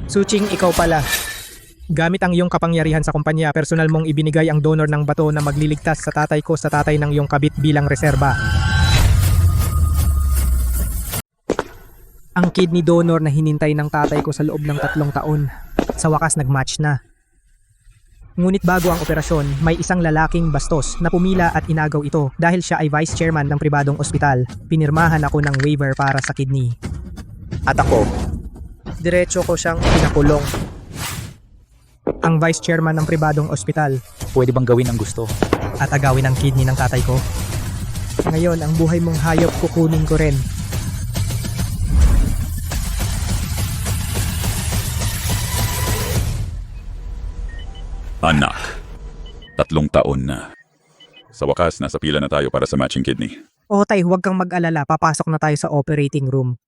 Suching, ikaw pala. Gamit ang iyong kapangyarihan sa kumpanya, personal mong ibinigay ang donor ng bato na magliligtas sa tatay ko sa tatay ng iyong kabit bilang reserba. Ang kidney donor na hinintay ng tatay ko sa loob ng 3 taon. Sa wakas nagmatch na. Ngunit bago ang operasyon, may isang lalaking bastos na pumila at inagaw ito dahil siya ay vice chairman ng pribadong ospital. Pinirmahan ako ng waiver para sa kidney. At ako, diretso ko siyang pinakulong. Ang vice chairman ng pribadong ospital. Pwede bang gawin ang gusto? At agawin ang kidney ng tatay ko. Ngayon, ang buhay mong hayop kukunin ko rin. Anak, 3 taon na. Sa wakas, nasa pila na tayo para sa matching kidney. O tay, huwag kang mag-alala, papasok na tayo sa operating room.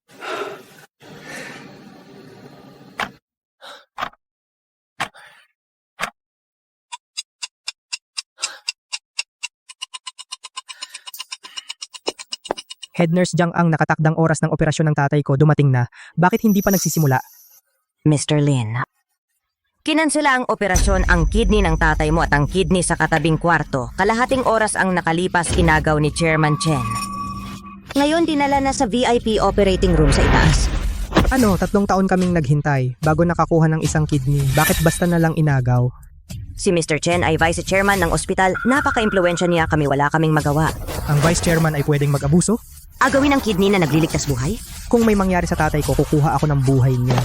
Head nurse Jiang, ang nakatakdang oras ng operasyon ng tatay ko dumating na. Bakit hindi pa nagsisimula? Mr. Lin, kinansela ang operasyon ang kidney ng tatay mo at ang kidney sa katabing kwarto. Kalahating oras ang nakalipas, inagaw ni Chairman Chen. Ngayon dinala na sa VIP operating room sa itaas. Ano, 3 taon kaming naghintay bago nakakuha ng isang kidney. Bakit basta na lang inagaw? Si Mr. Chen ay vice chairman ng ospital. Napaka-impluensya niya, wala kaming magawa. Ang vice chairman ay pwedeng mag-abuso? Agawin ang kidney na nagliligtas buhay? Kung may mangyari sa tatay ko, kukuha ako ng buhay niya.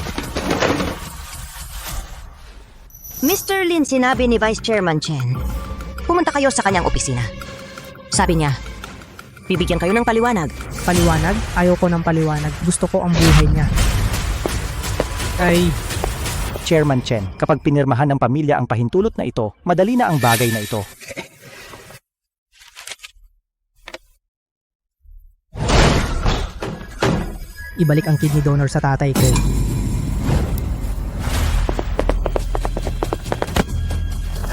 Mr. Lin, sinabi ni Vice Chairman Chen, pumunta kayo sa kanyang opisina. Sabi niya, bibigyan kayo ng paliwanag. Paliwanag? Ayaw ko ng paliwanag. Gusto ko ang buhay niya. Ay, Chairman Chen, kapag pinirmahan ng pamilya ang pahintulot na ito, madali na ang bagay na ito. ibalik ang kidney donor sa tatay ko.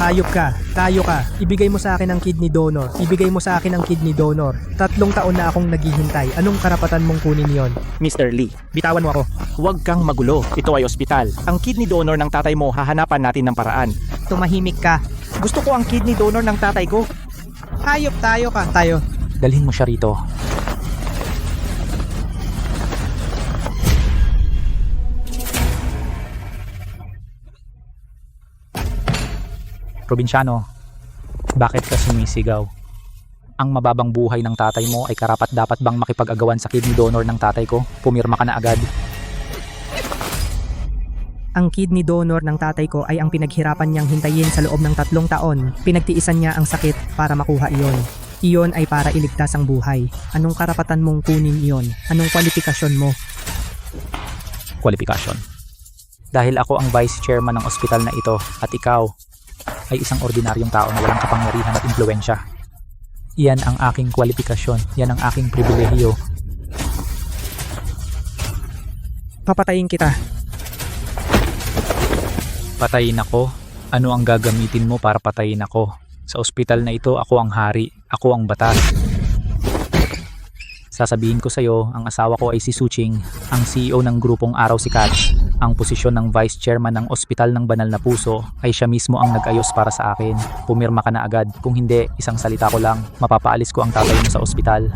Hayop ka, tayo ka, ibigay mo sa akin ang kidney donor, ibigay mo sa akin ang kidney donor. 3 taon na akong naghihintay, anong karapatan mong kunin yon? Mr. Lee, Bitawan mo ako. huwag kang magulo. Ito ay ospital. Ang kidney donor ng tatay mo, hahanapan natin ng paraan. Tumahimik ka. Gusto ko ang kidney donor ng tatay ko. Hayop tayo ka, tayo. Dalhin mo siya rito. Probinsyano, bakit ka sumisigaw? Ang mababang buhay ng tatay mo ay karapat-dapat bang makipag-agawan sa kidney donor ng tatay ko? Pumirma ka na agad. Ang kidney donor ng tatay ko ay ang pinaghirapan niyang hintayin sa loob ng 3 taon. Pinagtiisan niya ang sakit para makuha iyon. Iyon ay para iligtas ang buhay. Anong karapatan mong kunin iyon? Anong kwalifikasyon mo? Kwalifikasyon. Dahil ako ang vice chairman ng ospital na ito at ikaw ay isang ordinaryong tao na walang kapangyarihan at impluensya. Iyan ang aking kwalifikasyon. Yan ang aking pribilehiyo. Papatayin kita. Patayin ako? Ano ang gagamitin mo para patayin ako? Sa ospital na ito, ako ang hari. Ako ang batas. Sasabihin ko sa'yo, ang asawa ko ay si Suching, ang CEO ng grupong Araw Sikat. Ang posisyon ng Vice Chairman ng Ospital ng Banal na Puso ay siya mismo ang nag-ayos para sa akin. Pumirma ka na agad. Kung hindi, isang salita ko lang, mapapaalis ko ang tatay mo sa ospital.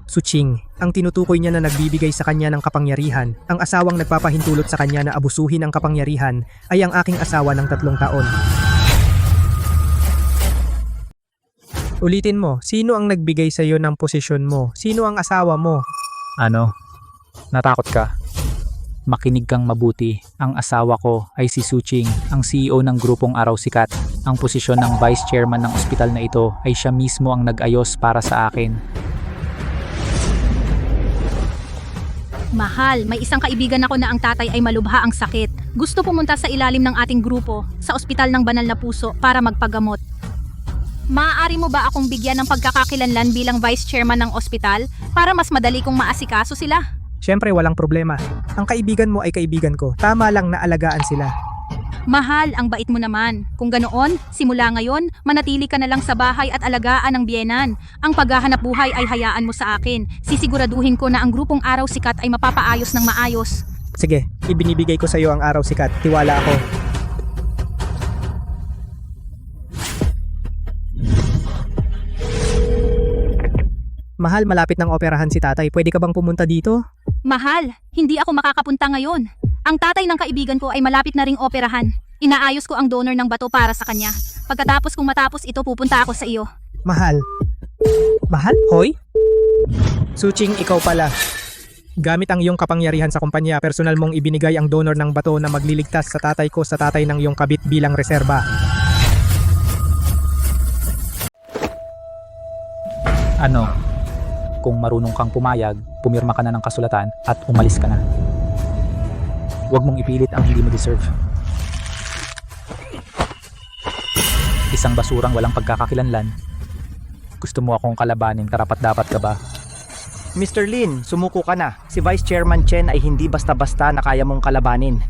Suching, ang tinutukoy niya na nagbibigay sa kanya ng kapangyarihan, ang asawang nagpapahintulot sa kanya na abusuhin ang kapangyarihan, ay ang aking asawa ng 3 taon. Ulitin mo, sino ang nagbigay sa iyo ng posisyon mo? Sino ang asawa mo? Ano? Natakot ka? Makinig kang mabuti. Ang asawa ko ay si Suching, ang CEO ng grupong Araw Sikat. Ang posisyon ng Vice Chairman ng ospital na ito ay siya mismo ang nag-ayos para sa akin. Mahal, may isang kaibigan ako na ang tatay ay malubha ang sakit. Gusto pumunta sa ilalim ng ating grupo, sa Ospital ng Banal na Puso, para magpagamot. Maaari mo ba akong bigyan ng pagkakakilanlan bilang vice chairman ng ospital para mas madali kong maasikaso sila? Siyempre walang problema. Ang kaibigan mo ay kaibigan ko. Tama lang na alagaan sila. Mahal, ang bait mo naman. Kung ganoon, simula ngayon, manatili ka na lang sa bahay at alagaan ang biyenan. Ang paghahanap buhay ay hayaan mo sa akin. Sisiguraduhin ko na ang grupong Araw Sikat ay mapapaayos ng maayos. Sige, ibinibigay ko sa iyo ang araw sikat. Tiwala ako. Mahal, malapit ng operahan si tatay. Pwede ka bang pumunta dito? Mahal, hindi ako makakapunta ngayon. Ang tatay ng kaibigan ko ay malapit na ring operahan. Inaayos ko ang donor ng bato para sa kanya. Pagkatapos kung matapos ito, pupunta ako sa iyo. Mahal. Mahal? Hoy? Suching, ikaw pala. Gamit ang iyong kapangyarihan sa kumpanya, personal mong ibinigay ang donor ng bato na magliligtas sa tatay ko sa tatay ng iyong kabit bilang reserba. Ano? Kung marunong kang pumayag, pumirma ka na ng kasulatan at umalis ka na. Huwag mong ipilit ang hindi mo deserve. Isang basurang walang pagkakakilanlan. Gusto mo akong kalabanin, karapat-dapat ka ba? Mr. Lin, sumuko ka na. Si Vice Chairman Chen ay hindi basta-basta na kaya mong kalabanin.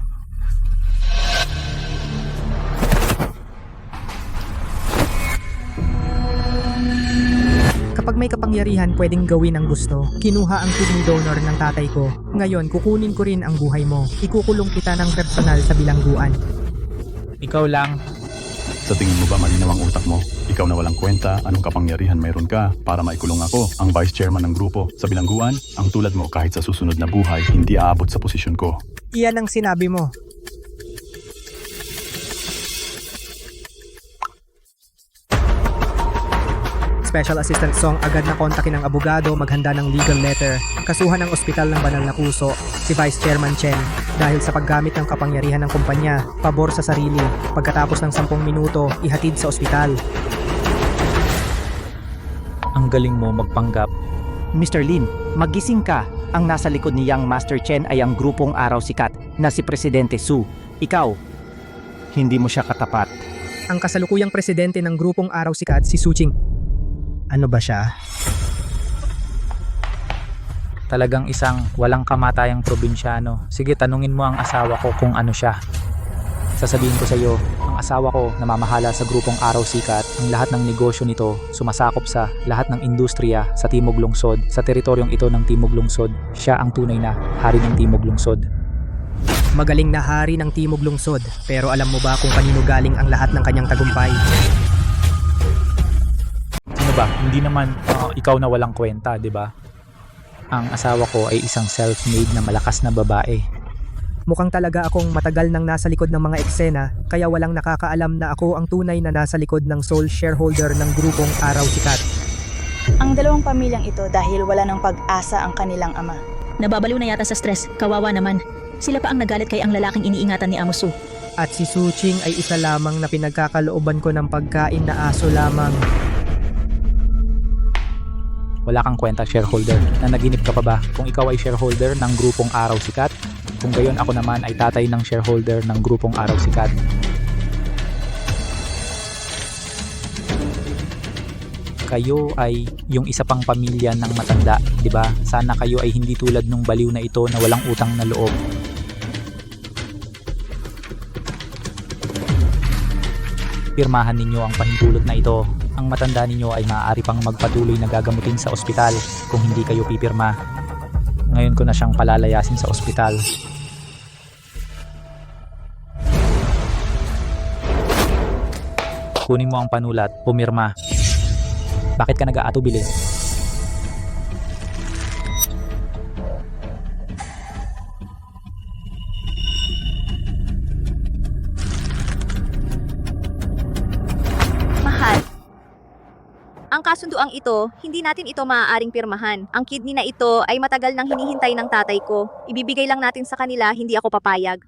Kapag may kapangyarihan, pwedeng gawin ang gusto. Kinuha ang kidney donor ng tatay ko. Ngayon, kukunin ko rin ang buhay mo. Ikukulong kita ng personal sa bilangguan. Ikaw lang. Sa tingin mo ba malinaw ang utak mo? Ikaw na walang kwenta, anong kapangyarihan mayroon ka para maikulong ako, ang vice chairman ng grupo. Sa bilangguan, ang tulad mo kahit sa susunod na buhay, hindi aabot sa posisyon ko. Iyan ang sinabi mo. Special Assistant Song agad na kontakin ng abogado, maghanda ng legal letter. Kasuhan ng ospital ng Banal na Puso, si Vice Chairman Chen, dahil sa paggamit ng kapangyarihan ng kumpanya, pabor sa sarili. Pagkatapos ng 10 minuto, ihatid sa ospital. Ang galing mo magpanggap. Mr. Lin, magising ka. Ang nasa likod ni Yang Master Chen ay ang grupong Araw Sikat na si Presidente Su. Ikaw, hindi mo siya katapat. Ang kasalukuyang presidente ng grupong Araw Sikat, si Suching. Ano ba siya? Talagang isang walang kamatayang probinsyano. Sige, tanungin mo ang asawa ko kung ano siya. Sasabihin ko sa iyo, ang asawa ko namamahala sa grupong Araw Sikat. Ang lahat ng negosyo nito sumasakop sa lahat ng industriya sa Timog Lungsod. Sa teritoryong ito ng Timog Lungsod, siya ang tunay na hari ng Timog Lungsod. Magaling na hari ng Timog Lungsod, pero alam mo ba kung kanino galing ang lahat ng kanyang tagumpay? Sino ba? Hindi naman ikaw na walang kwenta, di ba? Ang asawa ko ay isang self-made na malakas na babae. Mukhang talaga akong matagal nang nasa likod ng mga eksena, kaya walang nakakaalam na ako ang tunay na nasa likod ng sole shareholder ng grupong Araw Sikat. Ang dalawang pamilyang ito dahil wala ng pag-asa ang kanilang ama. Nababaliw na yata sa stress, kawawa naman. Sila pa ang nagalit kay ang lalaking iniingatan ni Amo Su. At si Suching ay isa lamang na pinagkakalooban ko ng pagkain na aso lamang. Wala kang kwenta, shareholder. Nanaginip ka pa ba kung ikaw ay shareholder ng grupong Araw Sikat? Kung gayon, ako naman ay tatay ng shareholder ng grupong Araw Sikat. Kayo ay yung isa pang pamilya ng matanda, di ba? Sana kayo ay hindi tulad nung baliw na ito na walang utang na loob. Pirmahan ninyo ang pahintulot na ito. Ang matanda ninyo ay maaari pang magpatuloy na gagamutin sa ospital kung hindi kayo pipirma. Ngayon ko na siyang palalayasin sa ospital. Kunin mo ang panulat, pumirma. Bakit ka nag-aatubili? Mahal. Ang kasunduang ito, hindi natin ito maaaring pirmahan. Ang kidney na ito ay matagal nang hinihintay ng tatay ko. Ibibigay lang natin sa kanila, hindi ako papayag.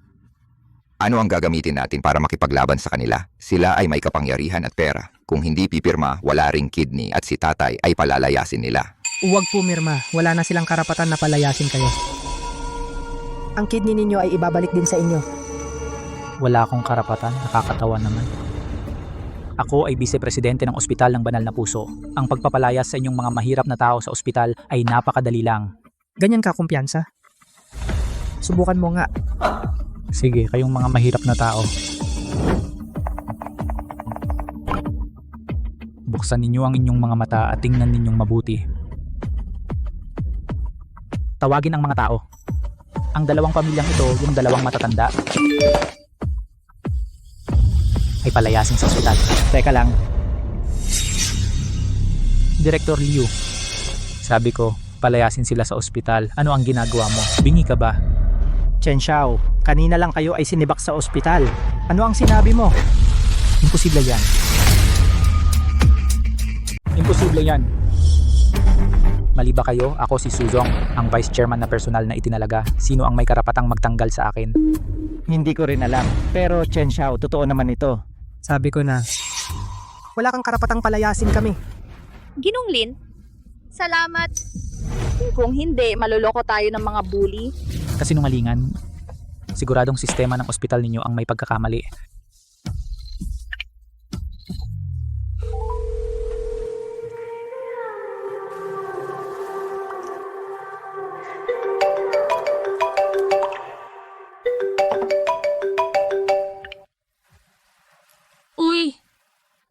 Ano ang gagamitin natin para makipaglaban sa kanila? Sila ay may kapangyarihan at pera. Kung hindi pipirma, wala ring kidney at si tatay ay palalayasin nila. Huwag pumirma, wala na silang karapatan na palayasin kayo. Ang kidney ninyo ay ibabalik din sa inyo. Wala akong karapatan, nakakatawa naman. Ako ay vice-presidente ng ospital ng Banal na Puso. Ang pagpapalayas sa inyong mga mahirap na tao sa ospital ay napakadali lang. Ganyan ka kumpiyansa? Subukan mo nga. Sige, kayong mga mahirap na tao. Buksan ninyo ang inyong mga mata at tingnan ninyong mabuti. Tawagin ang mga tao. Ang dalawang pamilyang ito, yung dalawang matatanda, ay palayasin sa ospital. Teka lang, Director Liu, sabi ko, palayasin sila sa ospital. Ano ang ginagawa mo? Bingi ka ba? Chen Xiao, kanina lang kayo ay sinibak sa ospital. Ano ang sinabi mo? Imposible yan. Imposible yan. Mali ba kayo? Ako si Suzong, ang vice chairman na personal na itinalaga. Sino ang may karapatang magtanggal sa akin? Hindi ko rin alam. Pero Chen Xiao, totoo naman ito. Sabi ko na, wala kang karapatang palayasin kami. Ginong Lin, salamat. Kung hindi, maluloko tayo ng mga bully. Kasinungalingan. Siguradong sistema ng ospital ninyo ang may pagkakamali. Uy,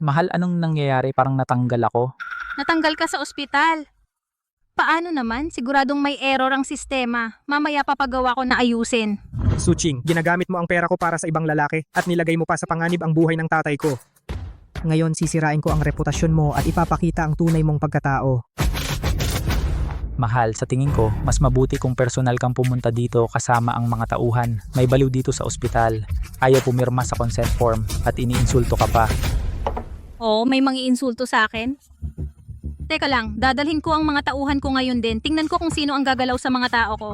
Mahal, anong nangyayari? Parang natanggal ako. natanggal ka sa ospital. Paano naman? Siguradong may error ang sistema. Mamaya papagawa ko na ayusin. Suching, ginagamit mo ang pera ko para sa ibang lalaki at nilagay mo pa sa panganib ang buhay ng tatay ko. Ngayon sisirain ko ang reputasyon mo at ipapakita ang tunay mong pagkatao. Mahal, sa tingin ko, mas mabuti kung personal kang pumunta dito kasama ang mga tauhan. May baliw dito sa ospital. Ayaw pumirma sa consent form at iniinsulto ka pa. Oo, may mangiinsulto sa akin. Teka lang, dadalhin ko ang mga tauhan ko ngayon din. Tingnan ko kung sino ang gagalaw sa mga tao ko.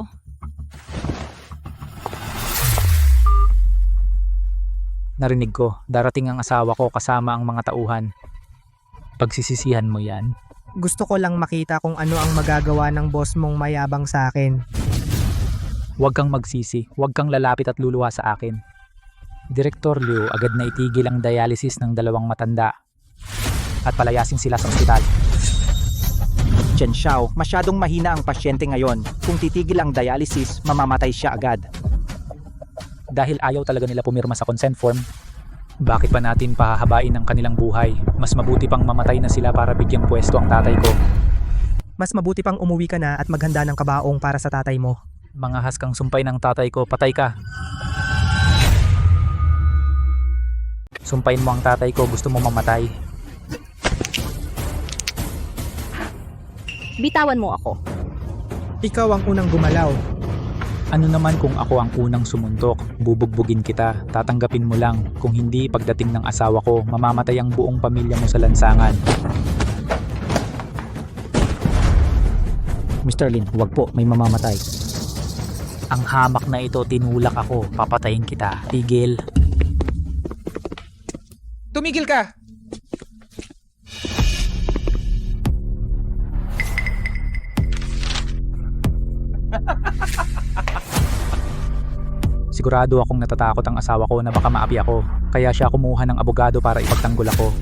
Narinig ko, darating ang asawa ko kasama ang mga tauhan. Pagsisisihan mo yan. Gusto ko lang makita kung ano ang magagawa ng boss mong mayabang sa akin. Huwag kang magsisi, huwag kang lalapit at luluha sa akin. Direktor Liu agad na itigil ang dialysis ng dalawang matanda at palayasin sila sa ospital. Chen Xiao, masyadong mahina ang pasyente ngayon. Kung titigil ang dialysis, mamamatay siya agad. Dahil ayaw talaga nila pumirma sa consent form, bakit pa natin pahahabain ang kanilang buhay? Mas mabuti pang mamatay na sila para bigyang pwesto ang tatay ko. Mas mabuti pang umuwi ka na at maghanda ng kabaong para sa tatay mo. Mga haskang sumpay ng tatay ko, patay ka. Sumpayin mo ang tatay ko, gusto mo mamatay. Bitawan mo ako. Ikaw ang unang gumalaw. Ano naman kung ako ang unang sumuntok? Bubugbugin kita, tatanggapin mo lang. Kung hindi, pagdating ng asawa ko, mamamatay ang buong pamilya mo sa lansangan. Mr. Lin, huwag po, may mamamatay. Ang hamak na ito, tinulak ako, papatayin kita. Tigil. Tumigil ka! Sigurado akong natatakot ang asawa ko na baka maapi ako, kaya siya kumuha ng abogado para ipagtanggol ako.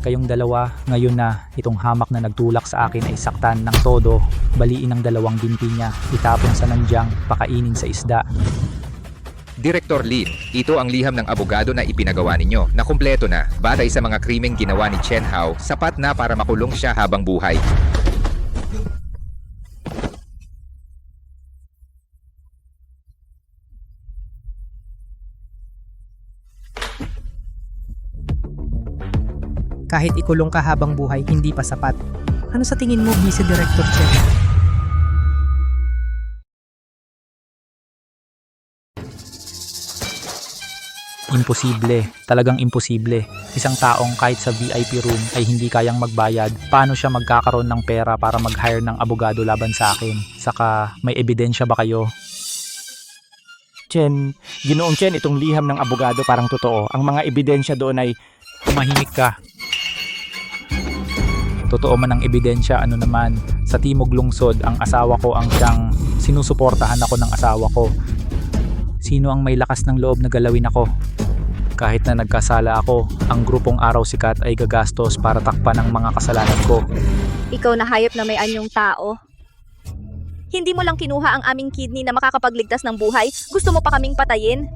Kayong dalawa, ngayon na, itong hamak na nagtulak sa akin ay saktan ng todo, baliin ang dalawang binti niya, itapon sa nandyang, pakainin sa isda. Director Lin, ito ang liham ng abogado na ipinagawa ninyo na kumpleto na. Batay sa mga krimeng ginawa ni Chen Hao, sapat na para makulong siya habang buhay. Kahit ikulong ka habang buhay, hindi pa sapat. Ano sa tingin mo, Vice Director Chen? Imposible, talagang imposible. Isang taong kahit sa VIP room ay hindi kayang magbayad, paano siya magkakaroon ng pera para mag-hire ng abogado laban sa akin? Saka, may ebidensya ba kayo? Chen, Ginoong Chen, itong liham ng abogado parang totoo. Ang mga ebidensya doon ay... Tumahimik ka. Totoo man ang ebidensya, ano naman, sa Timog Lungsod, ang asawa ko ang siyang sinusuportahan ako ng asawa ko. Sino ang may lakas ng loob na galawin ako? Kahit na nagkasala ako, ang grupong Araw Sikat ay gagastos para takpan ang mga kasalanan ko. Ikaw na hayop na may anyong tao. Hindi mo lang kinuha ang aming kidney na makakapagligtas ng buhay. Gusto mo pa kaming patayin?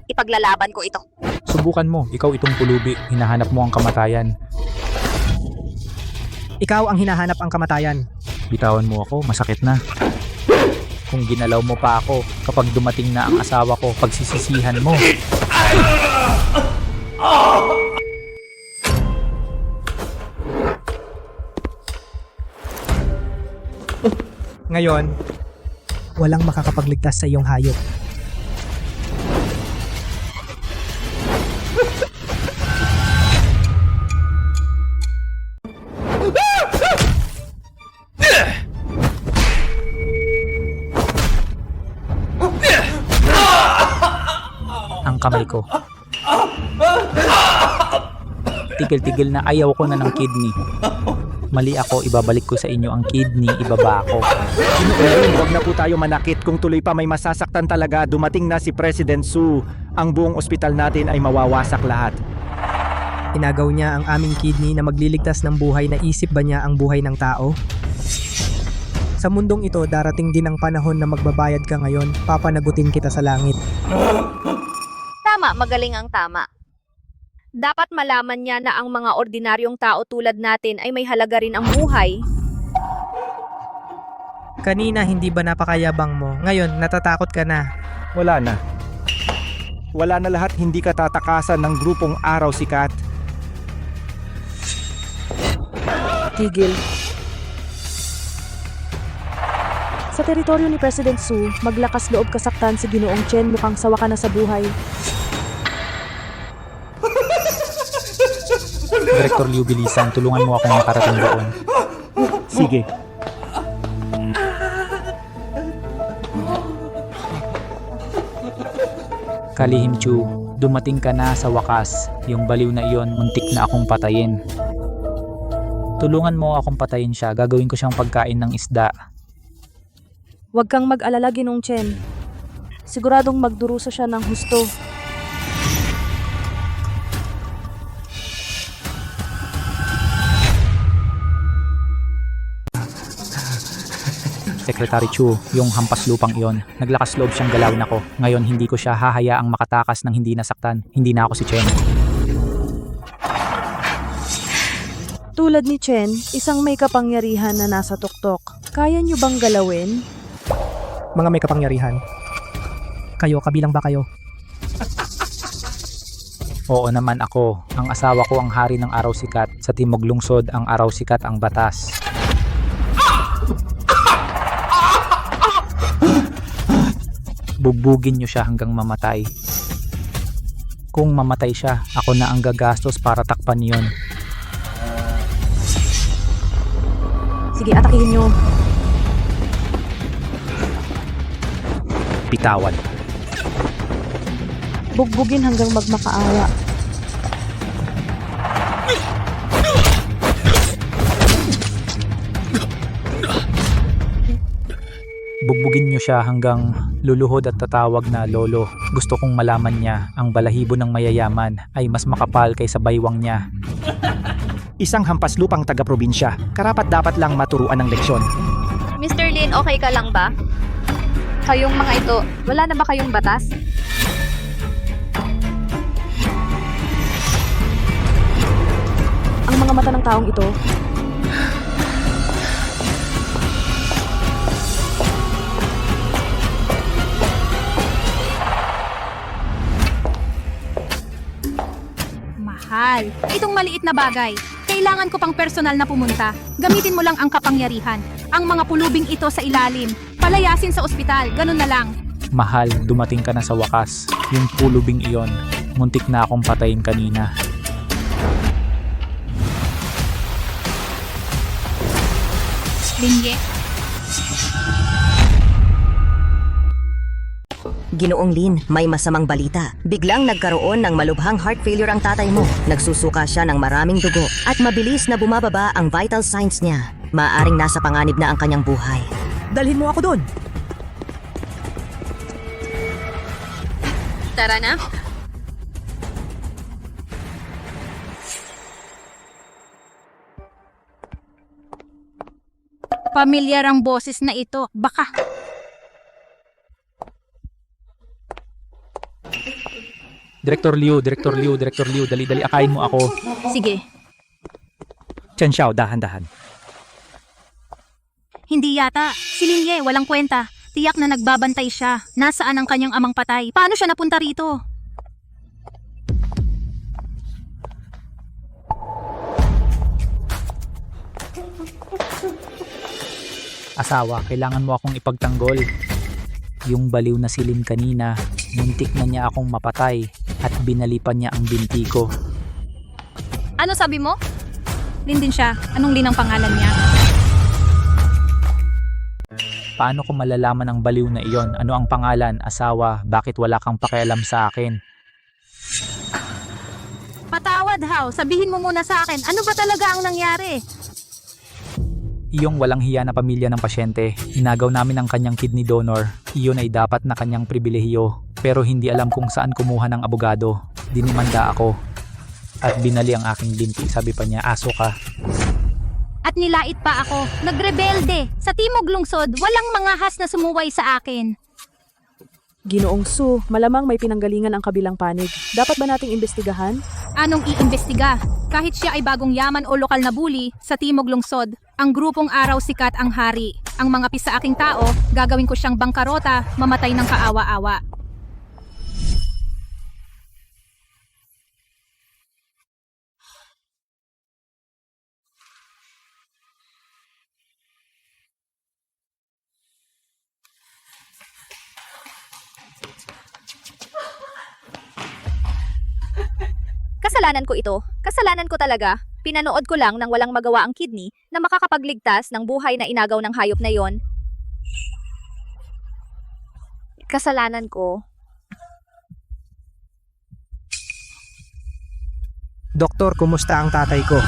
Ipaglalaban ko ito. Subukan mo, ikaw itong pulubi, hinahanap mo ang kamatayan. Ikaw ang hinahanap ang kamatayan. Bitawan mo ako, masakit na. Kung ginalaw mo pa ako, kapag dumating na ang asawa ko, pagsisisihan mo. Ngayon, walang makakapagligtas sa iyong hayop. Ang kamay ko. Tigil-tigil na, ayaw ko na ng kidney. Mali ako, ibabalik ko sa inyo ang kidney, ibaba ako. Ginoong, huwag na po tayo manakit. Kung tuloy pa may masasaktan talaga, dumating na si President Su. Ang buong ospital natin ay mawawasak lahat. Inagaw niya ang aming kidney na magliligtas ng buhay. Naisip ba niya ang buhay ng tao? Sa mundong ito, darating din ang panahon na magbabayad ka ngayon. Papanagutin kita sa langit. Tama, magaling ang tama. Dapat malaman niya na ang mga ordinaryong tao tulad natin ay may halaga rin ang buhay. Kanina hindi ba napakayabang mo? Ngayon, natatakot ka na. Wala na. Wala na lahat, hindi ka tatakasan ng grupong Araw Sikat. Tigil. Sa teritoryo ni President Su, maglakas loob kasaktan si Ginoong Chen, mukhang sawa ka na sa buhay. Director Liu, bilisan, tulungan mo akong makarating doon. Sige. Kalihim Chu, dumating ka na sa wakas. Yung baliw na iyon, muntik na akong patayin. Tulungan mo akong patayin siya, gagawin ko siyang pagkain ng isda. Huwag kang mag-alala, Ginoong Chen. Siguradong magdurusa siya ng husto. Secretary Chu, yung hampas lupang iyon, naglakas loob siyang galawin ako. Ngayon hindi ko siya hahayaang makatakas ng hindi nasaktan. Hindi na ako si Chen. Tulad ni Chen, isang may kapangyarihan na nasa tuktok. Kaya niyo bang galawin? Mga may kapangyarihan. Kayo, kabilang ba kayo? Oo naman ako. Ang asawa ko ang hari ng Araw Sikat. Sa Timog Lungsod, ang Araw Sikat ang batas. Bubugin niyo siya hanggang mamatay. Kung mamatay siya, ako na ang gagastos para takpan niyon. Sige, atakihin niyo. Bitawan. Bugbugin hanggang magmakaawa. Bugbugin niyo siya hanggang luluhod at tatawag na lolo. Gusto kong malaman niya ang balahibo ng mayayaman ay mas makapal kaysa baywang niya. Isang hampas lupang taga-probinsya. Karapat dapat lang maturuan ng leksyon. Mr. Lin, okay ka lang ba? Kayong mga ito, wala na ba kayong batas? Ang mga mata ng taong ito, Mahal, itong maliit na bagay. Kailangan ko pang personal na pumunta. Gamitin mo lang ang kapangyarihan. Ang mga pulubing ito sa ilalim. Palayasin sa ospital, ganun na lang. Mahal, dumating ka na sa wakas. Yung pulubing iyon, muntik na akong patayin kanina. Linye, Ginoong Lin, may masamang balita. Biglang nagkaroon ng malubhang heart failure ang tatay mo. Nagsusuka siya ng maraming dugo at mabilis na bumababa ang vital signs niya. Maaaring nasa panganib na ang kanyang buhay. Dalhin mo ako doon. Tara na. pamilyar ang boses na ito. Baka. Director Liu, dali-dali akayin mo ako. Sige. Chen Xiao, dahan-dahan. Hindi yata. Si Linye, walang kwenta. Tiyak na nagbabantay siya. Nasaan ang kanyang amang patay? Paano siya napunta rito? Asawa, kailangan mo akong ipagtanggol. Yung baliw na si Lin kanina, muntik na niya akong mapatay at binalipan niya ang binti ko. Ano sabi mo? Lin din siya. Anong Lin ang pangalan niya? Paano ko malalaman ang baliw na iyon? Ano ang pangalan, asawa? Bakit wala kang pakialam sa akin? Patawad, How. Sabihin mo muna sa akin, ano ba talaga ang nangyari? Iyong walang hiya na pamilya ng pasyente, inagaw namin ang kanyang kidney donor. Iyon ay dapat na kanyang pribilehiyo. Pero hindi alam kung saan kumuha ng abogado. Dinimanda ako. At binali ang aking binti. Sabi pa niya, aso ka. At nilait pa ako. Nagrebelde. Sa Timog Lungsod, walang mga has na sumuway sa akin. Ginoong Su, malamang may pinanggalingan ang kabilang panig. Dapat ba nating imbestigahan? Anong iimbestiga? Kahit siya ay bagong yaman o lokal na bully, sa Timog Lungsod, ang grupong Araw Sikat ang hari. Ang mga pisa aking tao, gagawin ko siyang bangkarota, mamatay ng kaawa-awa. Kasalanan ko ito. Kasalanan ko talaga. Pinanood ko lang nang walang magawa ang kidney na makakapagligtas ng buhay na inagaw ng hayop na yon. Kasalanan ko. Doktor, kumusta ang tatay ko?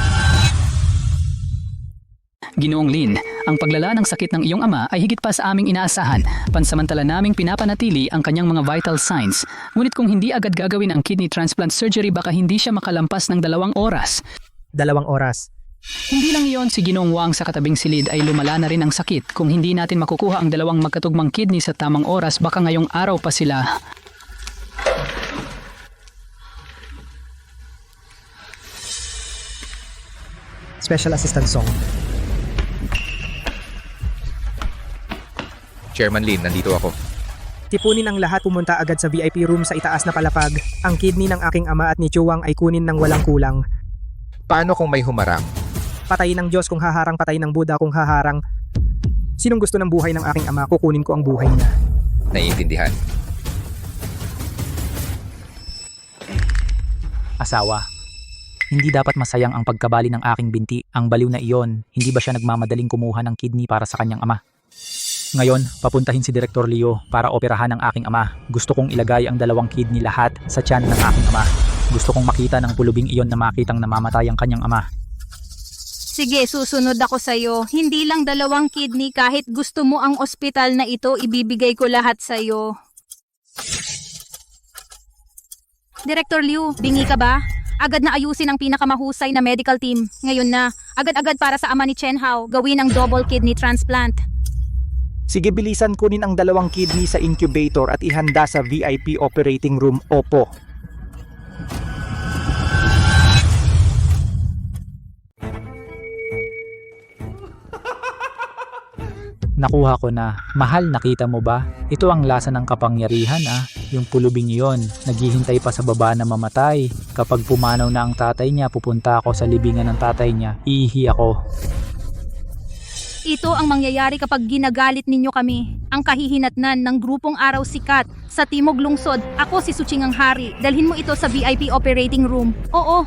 Ginoong Lin, ang paglala ng sakit ng iyong ama ay higit pa sa aming inaasahan. Pansamantala naming pinapanatili ang kanyang mga vital signs. Ngunit kung hindi agad gagawin ang kidney transplant surgery, baka hindi siya makalampas ng 2 oras. 2 oras. Hindi lang iyon, si Ginoong Wang sa katabing silid ay lumala na rin ang sakit. Kung hindi natin makukuha ang 2 magkatugmang kidney sa tamang oras, baka ngayong araw pa sila. Special Assistant Song. Chairman Lin, nandito ako. Tipunin ang lahat, pumunta agad sa VIP room sa itaas na palapag. Ang kidney ng aking ama at ni Chuwang ay kunin ng walang kulang. Paano kung may humarang? Patay ng Diyos kung haharang, patay ng Buddha kung haharang. Sinong gusto ng buhay ng aking ama, kukunin ko ang buhay niya. Naiintindihan. Asawa, hindi dapat masayang ang pagkabali ng aking binti. Ang baliw na iyon, hindi ba siya nagmamadaling kumuha ng kidney para sa kanyang ama? Ngayon, papuntahin si Direktor Leo para operahan ang aking ama. Gusto kong ilagay ang 2 kidney lahat sa tiyan ng aking ama. Gusto kong makita ng pulubing iyon na makitang namamatay ang kanyang ama. Sige, susunod ako sa'yo. Hindi lang 2 kidney, kahit gusto mo ang ospital na ito, ibibigay ko lahat sa'yo. Director Liu, bingi ka ba? Agad na ayusin ang pinakamahusay na medical team. Ngayon na, agad-agad para sa ama ni Chen Hao, gawin ang double kidney transplant. Sige, bilisan kunin ang 2 kidney sa incubator at ihanda sa VIP operating room. Opo. Nakuha ko na. Mahal, nakita mo ba? Ito ang lasa ng kapangyarihan Yung pulubing iyon, naghihintay pa sa baba na mamatay. Kapag pumanaw na ang tatay niya, pupunta ako sa libingan ng tatay niya. Iihi ako. Ito ang mangyayari kapag ginagalit ninyo kami. Ang kahihinatnan ng grupong Araw Sikat sa Timog Lungsod. Ako si Suching ang hari. Dalhin mo ito sa VIP operating room. Oo.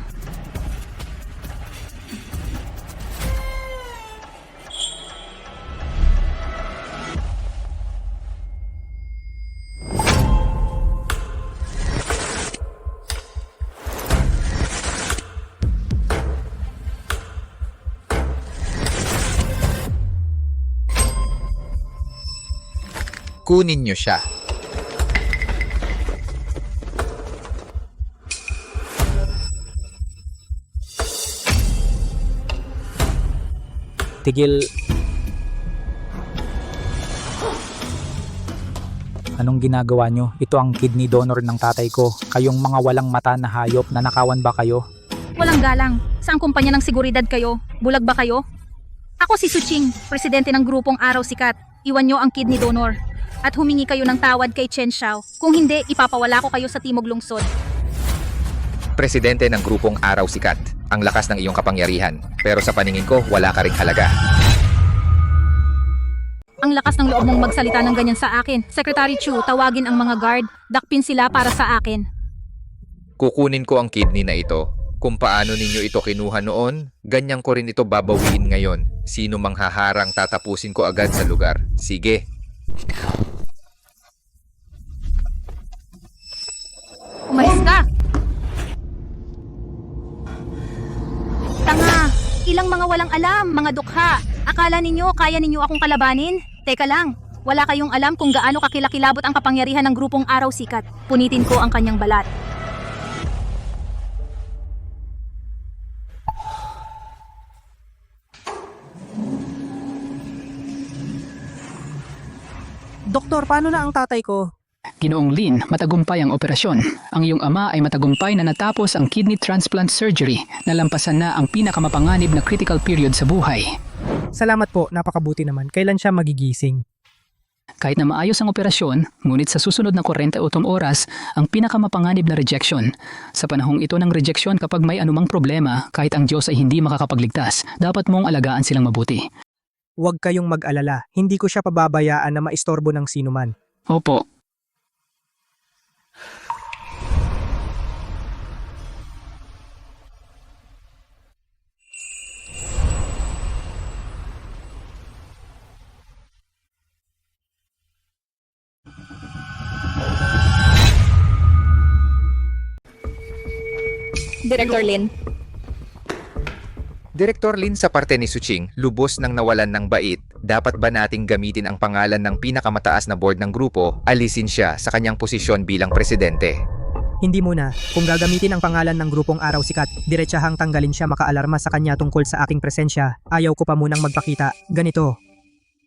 Kunin niyo siya. Tigil. Anong ginagawa nyo? Ito ang kidney donor ng tatay ko. Kayong mga walang mata na hayop, nanakawan ba kayo? Walang galang. Saang kumpanya ng seguridad kayo? Bulag ba kayo? Ako si Suching, presidente ng grupong Araw Sikat. Iwan nyo ang kidney donor. at humingi kayo ng tawad kay Chen Xiao. Kung hindi, ipapawala ko kayo sa Timog Lungsod. Presidente ng grupong Araw Sikat, ang lakas ng iyong kapangyarihan. Pero sa paningin ko, wala ka ring halaga. Ang lakas ng loob mong magsalita ng ganyan sa akin. Secretary Chu, tawagin ang mga guard. Dakpin sila para sa akin. Kukunin ko ang kidney na ito. Kung paano ninyo ito kinuha noon, ganyan ko rin ito babawiin ngayon. Sino mang haharang tatapusin ko agad sa lugar. Sige. Umalis ka! Tanga! Ilang mga walang alam, mga dukha. Akala ninyo, kaya ninyo akong kalabanin? Teka lang, wala kayong alam kung gaano kakilakilabot ang kapangyarihan ng grupong Araw Sikat. Punitin ko ang kanyang balat. Doktor, paano na ang tatay ko? Ginoong Lin, matagumpay ang operasyon. Ang iyong ama ay matagumpay na natapos ang kidney transplant surgery. Nalampasan na ang pinakamapanganib na critical period sa buhay. Salamat po, napakabuti naman. Kailan siya magigising? Kahit na maayos ang operasyon, ngunit sa susunod na 48 oras, ang pinakamapanganib na rejection. Sa panahong ito ng rejection, kapag may anumang problema, kahit ang Diyos ay hindi makakapagligtas, dapat mong alagaan silang mabuti. Huwag kayong mag-alala. Hindi ko siya pababayaan na maistorbo ng sinuman. Opo. Director Lin, Direktor Lin, sa parte ni Suching, lubos nang nawalan ng bait. Dapat ba nating gamitin ang pangalan ng pinakamataas na board ng grupo, alisin siya sa kanyang posisyon bilang presidente? Hindi muna. Kung gagamitin ang pangalan ng grupong Araw Sikat, diretsahang tanggalin siya makaalarma sa kanya tungkol sa aking presensya. Ayaw ko pa munang magpakita. Ganito.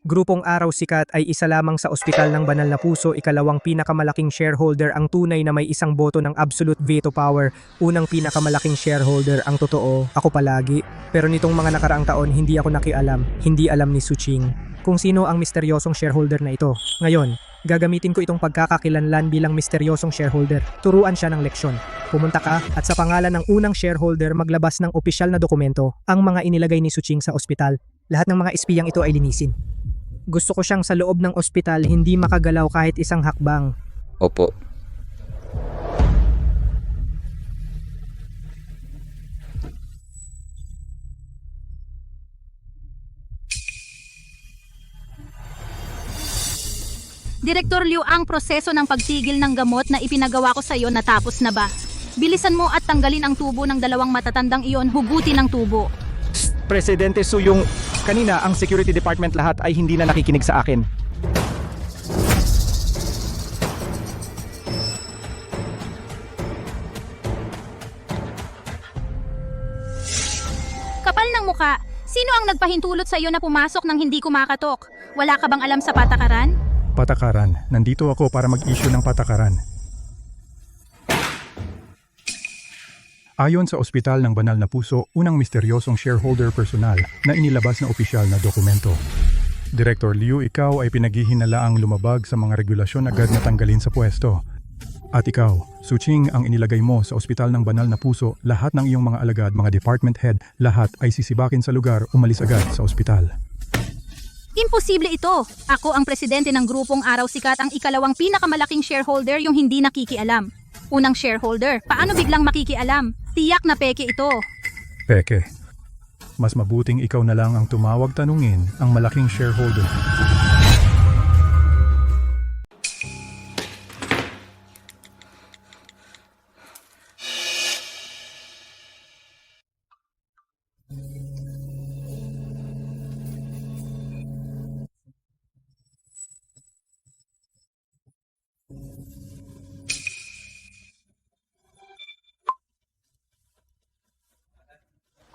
Grupong Araw Sikat ay isa lamang sa Ospital ng Banal na Puso, ikalawang pinakamalaking shareholder ang tunay na may isang boto ng absolute veto power. Unang pinakamalaking shareholder ang totoo, ako palagi. Pero nitong mga nakaraang taon, hindi ako nakialam, hindi alam ni Suching kung sino ang misteryosong shareholder na ito. Ngayon, gagamitin ko itong pagkakakilanlan bilang misteryosong shareholder. Turuan siya ng leksyon. Pumunta ka at sa pangalan ng unang shareholder maglabas ng opisyal na dokumento, ang mga inilagay ni Suching sa ospital. Lahat ng mga espiyang ito ay linisin. Gusto ko siyang sa loob ng ospital hindi makagalaw kahit isang hakbang. Opo. Direktor Liu, ang proseso ng pagtigil ng gamot na ipinagawa ko sa iyo natapos na ba? Bilisan mo at tanggalin ang tubo ng dalawang matatandang iyon, hugutin ang tubo. Presidente Su, yung kanina ang security department lahat ay hindi na nakikinig sa akin. Kapal ng muka, sino ang nagpahintulot sa iyo na pumasok nang hindi kumakatok? Wala ka bang alam sa patakaran? Patakaran. Nandito ako para mag-issue ng patakaran. Ayon sa Ospital ng Banal na Puso, unang misteryosong shareholder personal na inilabas na opisyal na dokumento. Director Liu, ikaw ay pinaghihinalaang lumabag sa mga regulasyon agad na tanggalin sa pwesto. At ikaw, Suching, ang inilagay mo sa Ospital ng Banal na Puso, lahat ng iyong mga alagad, mga department head, lahat ay sisibakin sa lugar, umalis agad sa ospital. Imposible ito. Ako ang presidente ng grupong Araw Sikat, ang ikalawang pinakamalaking shareholder, yung hindi nakikialam. Unang shareholder, paano biglang makikialam? Tiyak na peke ito. Peke. Mas mabuting ikaw na lang ang tumawag tanungin ang malaking shareholder.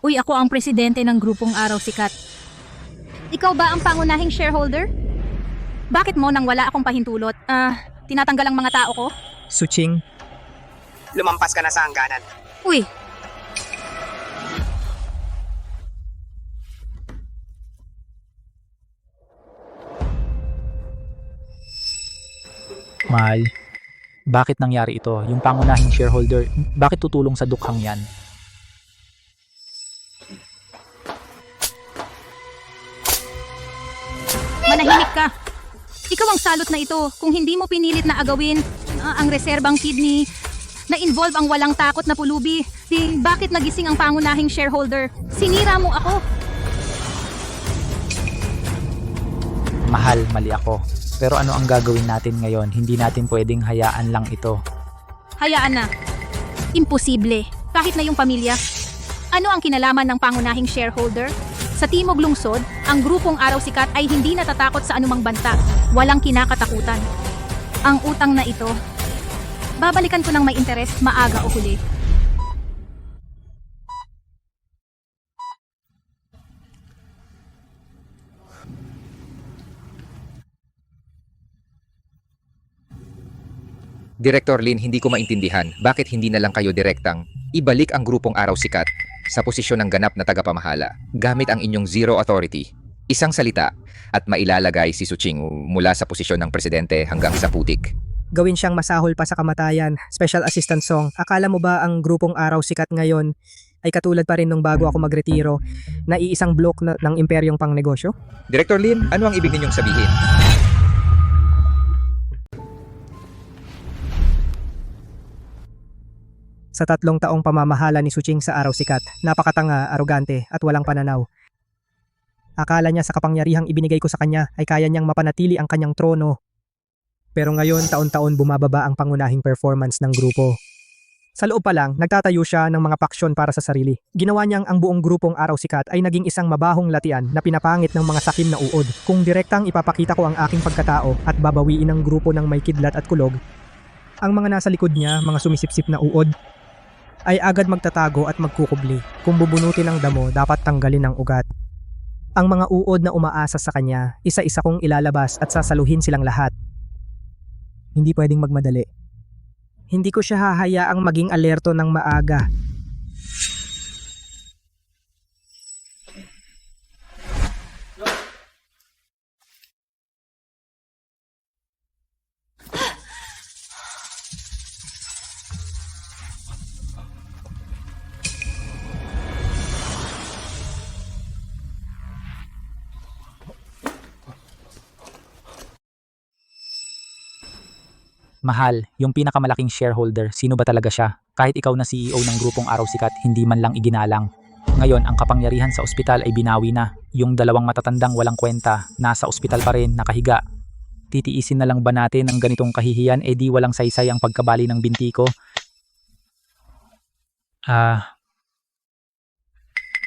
Uy, ako ang presidente ng grupong Araw Sikat. Ikaw ba ang pangunahing shareholder? Bakit mo nang wala akong pahintulot? Tinatanggal ang mga tao ko? Suching, lumampas ka na sa hangganan. Uy, Mahal, bakit nangyari ito? Yung pangunahing shareholder, bakit tutulong sa dukhang yan? Manahimik ka. Ikaw ang salot na ito. Kung hindi mo pinilit na agawin ang reserbang kidney, na involve ang walang takot na pulubi, di bakit nagising ang pangunahing shareholder? Sinira mo ako. Mahal, mali ako. Pero ano ang gagawin natin ngayon? Hindi natin pwedeng hayaan lang ito. Hayaan na. Imposible. Kahit na yung pamilya. Ano ang kinalaman ng pangunahing shareholder? Sa Timog Lungsod, ang grupong Araw Sikat ay hindi natatakot sa anumang banta. Walang kinakatakutan. Ang utang na ito, babalikan ko ng may interes maaga o huli. Director Lin, hindi ko maintindihan bakit hindi na lang kayo direktang ibalik ang grupong Araw Sikat sa posisyon ng ganap na tagapamahala gamit ang inyong zero authority, isang salita, at mailalagay si Suching mula sa posisyon ng presidente hanggang sa putik. Gawin siyang masahol pa sa kamatayan. Special Assistant Song, akala mo ba ang grupong Araw Sikat ngayon ay katulad pa rin nung bago ako magretiro na iisang blok ng imperyong pangnegosyo? Director Lin, ano ang ibig ninyong sabihin? Sa 3 taong pamamahala ni Suching sa Araw Sikat, napakatanga, arogante at walang pananaw. Akala niya sa kapangyarihang ibinigay ko sa kanya ay kaya niyang mapanatili ang kanyang trono. Pero ngayon taon-taon bumababa ang pangunahing performance ng grupo. Sa loob pa lang, nagtatayo siya ng mga paksyon para sa sarili. Ginawa niyang ang buong grupong Araw Sikat ay naging isang mabahong latian na pinapangit ng mga sakim na uod. Kung direktang ipapakita ko ang aking pagkatao at babawiin ang grupo ng may kidlat at kulog, ang mga nasa likod niya, mga sumisipsip na uod, ay agad magtatago at magkukubli. Kung bubunutin ang damo, dapat tanggalin ang ugat. Ang mga uod na umaasa sa kanya, isa-isa kong ilalabas at sasaluhin silang lahat. Hindi pwedeng magmadali. Hindi ko siya hahayaang maging alerto ng maaga. Mahal, yung pinakamalaking shareholder, sino ba talaga siya? Kahit ikaw na CEO ng grupong Araw Sikat, hindi man lang iginalang. Ngayon, ang kapangyarihan sa ospital ay binawi na. Yung 2 matatandang walang kwenta, nasa ospital pa rin, nakahiga. Titiisin na lang ba natin ang ganitong kahihiyan? Di walang saysay ang pagkabali ng binti ko.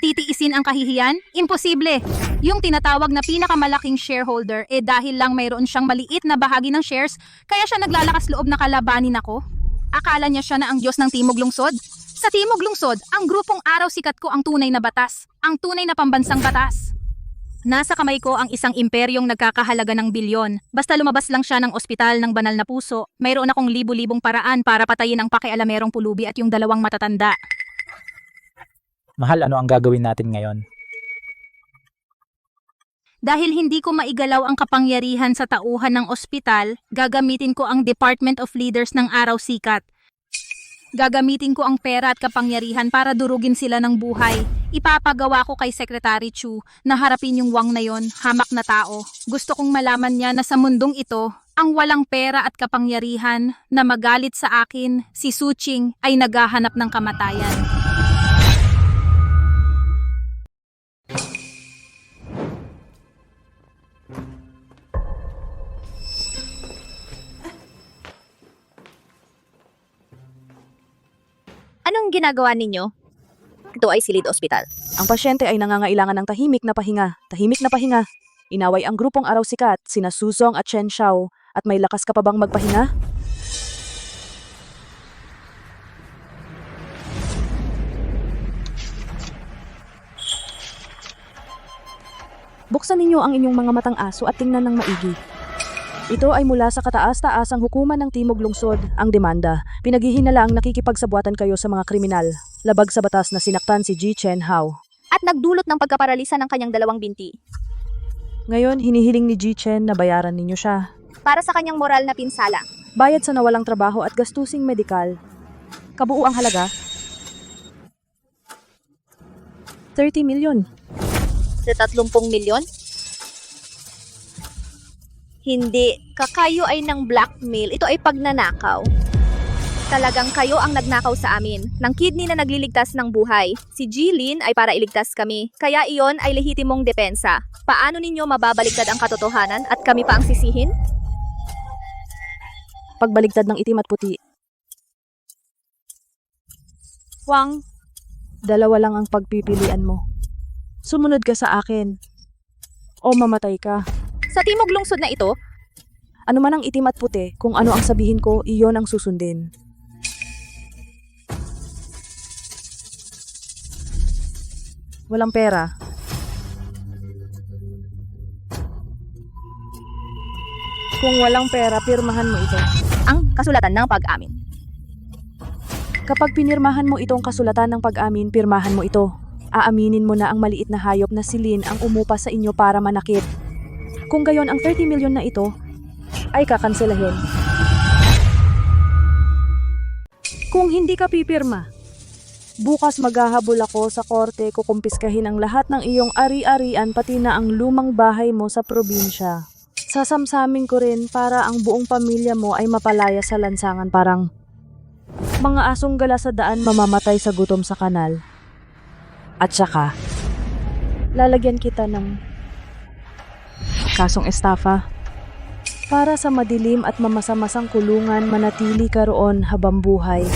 Titiisin ang kahihiyan? Imposible! Yung tinatawag na pinakamalaking shareholder dahil lang mayroon siyang maliit na bahagi ng shares kaya siya naglalakas loob na kalabanin ako. Akala niya siya na ang Diyos ng Timog Lungsod? Sa Timog Lungsod, ang grupong Araw Sikat ko ang tunay na batas, ang tunay na pambansang batas. Nasa kamay ko ang isang imperyong nagkakahalaga ng bilyon. Basta lumabas lang siya ng ospital ng banal na puso, mayroon akong libu-libong paraan para patayin ang pakialamerong pulubi at yung 2 matatanda. Mahal, ano ang gagawin natin ngayon? Dahil hindi ko maigalaw ang kapangyarihan sa tauhan ng ospital, gagamitin ko ang Department of Leaders ng Araw Sikat. Gagamitin ko ang pera at kapangyarihan para durugin sila ng buhay. Ipapagawa ko kay Secretary Chu na harapin yung wang na yon, hamak na tao. Gusto kong malaman niya na sa mundong ito, ang walang pera at kapangyarihan na magalit sa akin, si Suching, ay naghahanap ng kamatayan. Anong ginagawa ninyo? Ito ay silid ospital. Ang pasyente ay nangangailangan ng tahimik na pahinga. Tahimik na pahinga. Inaway ang grupong Araw Sikat, sina Suzong at Chen Xiao, at may lakas ka pa bang magpahinga? Buksan ninyo ang inyong mga matang aso at tingnan ng maigi. Ito ay mula sa kataas-taasang hukuman ng Timog Lungsod, ang demanda. Pinaghihinala ang nakikipagsabuatan kayo sa mga kriminal, labag sa batas na sinaktan si Ji Chen Hao. At nagdulot ng pagkaparalisa ng kanyang 2 binti. Ngayon, hinihiling ni Ji Chen na bayaran ninyo siya. para sa kanyang moral na pinsala. Bayad sa nawalang trabaho at gastusing medikal. Kabuuang halaga? 30 milyon. Sa 30 milyon? Hindi, kakayo ay ng blackmail. Ito ay pagnanakaw. Talagang kayo ang nagnakaw sa amin, ng kidney na nagliligtas ng buhay. Si Jeline ay para iligtas kami, kaya iyon ay lehitimong depensa. Paano ninyo mababaliktad ang katotohanan at kami pa ang sisihin? Pagbaligtad ng itim at puti. Wang, Dalawa lang ang pagpipilian mo. Sumunod ka sa akin. O mamatay ka. sa timog lungsod na ito, Ano man ang itim at puti, kung ano ang sabihin ko, iyon ang susundin. Walang pera. Kung walang pera, pirmahan mo ito. ang kasulatan ng pag-amin. Kapag pinirmahan mo itong kasulatan ng pag-amin, pirmahan mo ito. Aaminin mo na ang maliit na hayop na si Lynn ang umupa sa inyo para manakit. Kung gayon ang 30 milyon na ito, ay kakanselahin. Kung hindi ka pipirma, bukas maghahabol ako sa korte, kukumpiskahin ang lahat ng iyong ari-arian pati na ang lumang bahay mo sa probinsya. Sasamsamin ko rin para ang buong pamilya mo ay mapalaya sa lansangan, parang mga asong gala sa daan mamamatay sa gutom sa kanal. At saka, lalagyan kita ng kasong estafa para sa madilim at mamasamasang kulungan manatili ka roon habang buhay.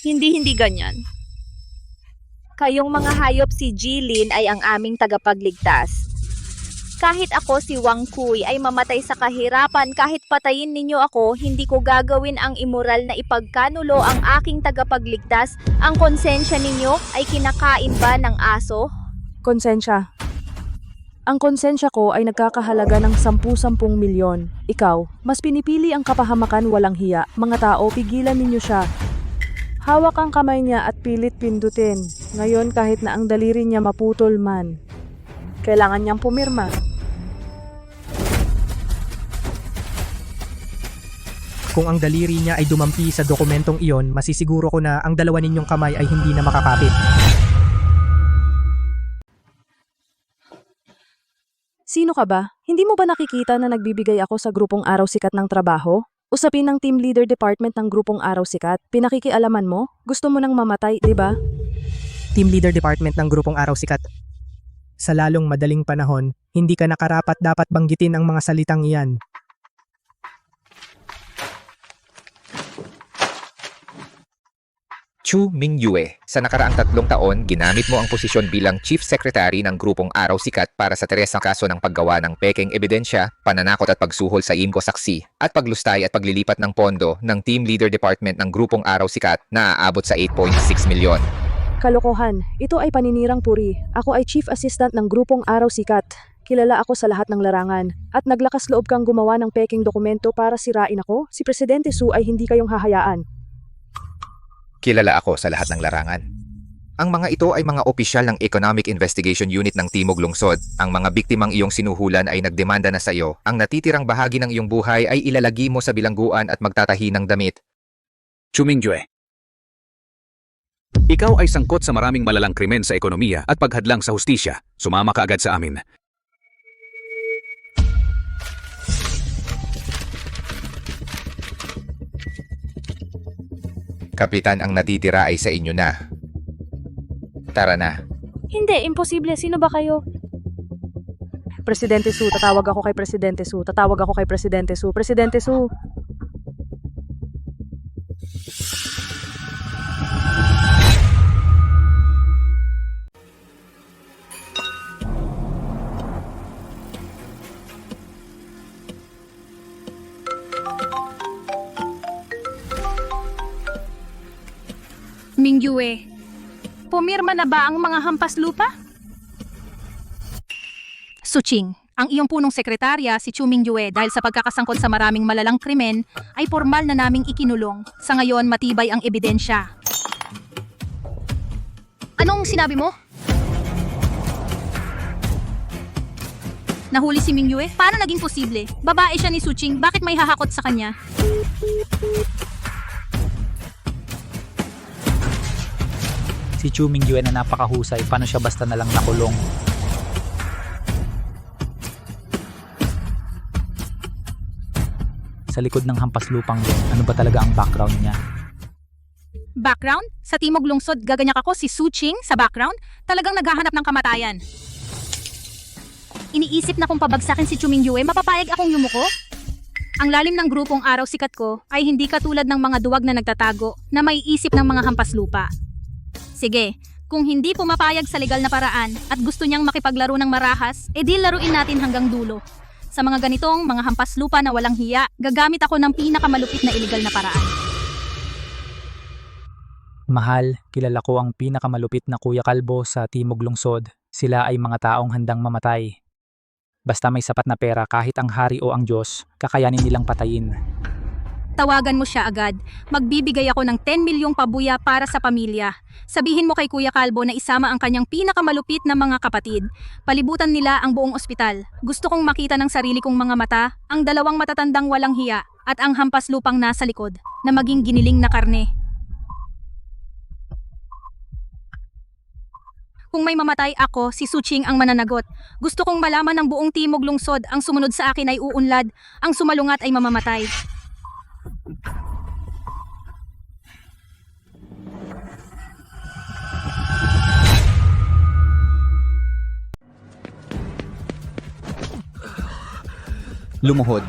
Hindi ganyan. Kayong mga hayop, si Jeline ay ang aming tagapagligtas. Kahit ako si Wang Kui ay mamatay sa kahirapan, kahit patayin ninyo ako, hindi ko gagawin ang immoral na ipagkanulo ang aking tagapagligtas. Ang konsensya ninyo ay kinakain ba ng aso? Konsensya. Ang konsensya ko ay nagkakahalaga ng 10-10 milyon. Ikaw, mas pinipili ang kapahamakan, walang hiya. Mga tao, pigilan ninyo siya. Hawak ang kamay niya at pilit pindutin. Ngayon kahit na ang daliri niya maputol man, kailangan niyang pumirma. Kung ang daliri niya ay dumampi sa dokumentong iyon, masisiguro ko na ang dalawa ninyong kamay ay hindi na makakapit. Sino ka ba? Hindi mo ba nakikita na nagbibigay ako sa grupong Araw Sikat ng trabaho? Usapin ng team leader department ng grupong Araw Sikat. Pinakikialaman mo? Gusto mo nang mamatay, di ba? Team Leader Department ng Grupong Araw Sikat. Sa lalong madaling panahon, hindi ka nakarapat dapat banggitin ang mga salitang iyan. Chu Mingyue, sa nakaraang 3 taon, ginamit mo ang posisyon bilang Chief Secretary ng Grupong Araw Sikat para sa teresang kaso ng paggawa ng pekeng ebidensya, pananakot at pagsuhol sa IMCO saksi, at paglustay at paglilipat ng pondo ng Team Leader Department ng Grupong Araw Sikat na aabot sa 8.6 milyon. Kalokohan. Ito ay paninirang puri. Ako ay Chief Assistant ng grupong Araw Sikat. Kilala ako sa lahat ng larangan. At naglakas loob kang gumawa ng peking dokumento para sirain ako? Si Presidente Su ay hindi kayong hahayaan. Kilala ako sa lahat ng larangan. Ang mga ito ay mga opisyal ng Economic Investigation Unit ng Timog Lungsod. Ang mga biktimang iyong sinuhulan ay nagdemanda na sa iyo. Ang natitirang bahagi ng iyong buhay ay ilalagi mo sa bilangguan at magtatahi ng damit. Chu Mingyue, ikaw ay sangkot sa maraming malalang krimen sa ekonomiya at paghadlang sa hustisya. Sumama ka agad sa amin. Kapitan, ang natitira ay sa inyo na. Tara na. Hindi, imposible. Sino ba kayo? Presidente Su, tatawag ako kay Presidente Su. Tatawag ako kay Presidente Su. Presidente Su. Mingyue, pumirma na ba ang mga hampas lupa? Suching, ang iyong punong sekretarya, si Chu Mingyue, dahil sa pagkakasangkot sa maraming malalang krimen, ay formal na naming ikinulong. Sa ngayon, matibay ang ebidensya. Anong sinabi mo? Nahuli si Mingyue? Paano naging posible? Babae siya ni Suching, bakit may hahakot sa kanya? Si Chu Mingyue na napakahusay, paano siya basta na lang nakulong? Sa likod ng hampas lupang yun, ano ba talaga ang background niya? Background? Sa Timog Lungsod, gaganyak ako si Suching sa background? Talagang naghahanap ng kamatayan. Iniisip na kung pabagsakin si Chu Mingyue, mapapayag akong yumuko? Ang lalim ng grupong araw sikat ko ay hindi katulad ng mga duwag na nagtatago na may isip ng mga hampas lupa. Sige, kung hindi pumapayag sa legal na paraan at gusto niyang makipaglaro ng marahas, edi laruin natin hanggang dulo. Sa mga ganitong mga hampas lupa na walang hiya, gagamit ako ng pinakamalupit na illegal na paraan. Mahal, kilala ko ang pinakamalupit na Kuya Kalbo sa Timog Lungsod. Sila ay mga taong handang mamatay. Basta may sapat na pera kahit ang hari o ang Diyos, kakayanin nilang patayin. Tawagan mo siya agad. Magbibigay ako ng 10 milyong pabuya para sa pamilya. Sabihin mo kay Kuya Kalbo na isama ang kanyang pinakamalupit na mga kapatid. Palibutan nila ang buong ospital. Gusto kong makita ng sarili kong mga mata, ang dalawang matatandang walang hiya, at ang hampas lupang nasa likod, na maging giniling na karne. Kung may mamatay ako, si Suching ang mananagot. Gusto kong malaman ng buong Timog Lungsod, ang sumunod sa akin ay uunlad, ang sumalungat ay mamamatay. Lumuhod.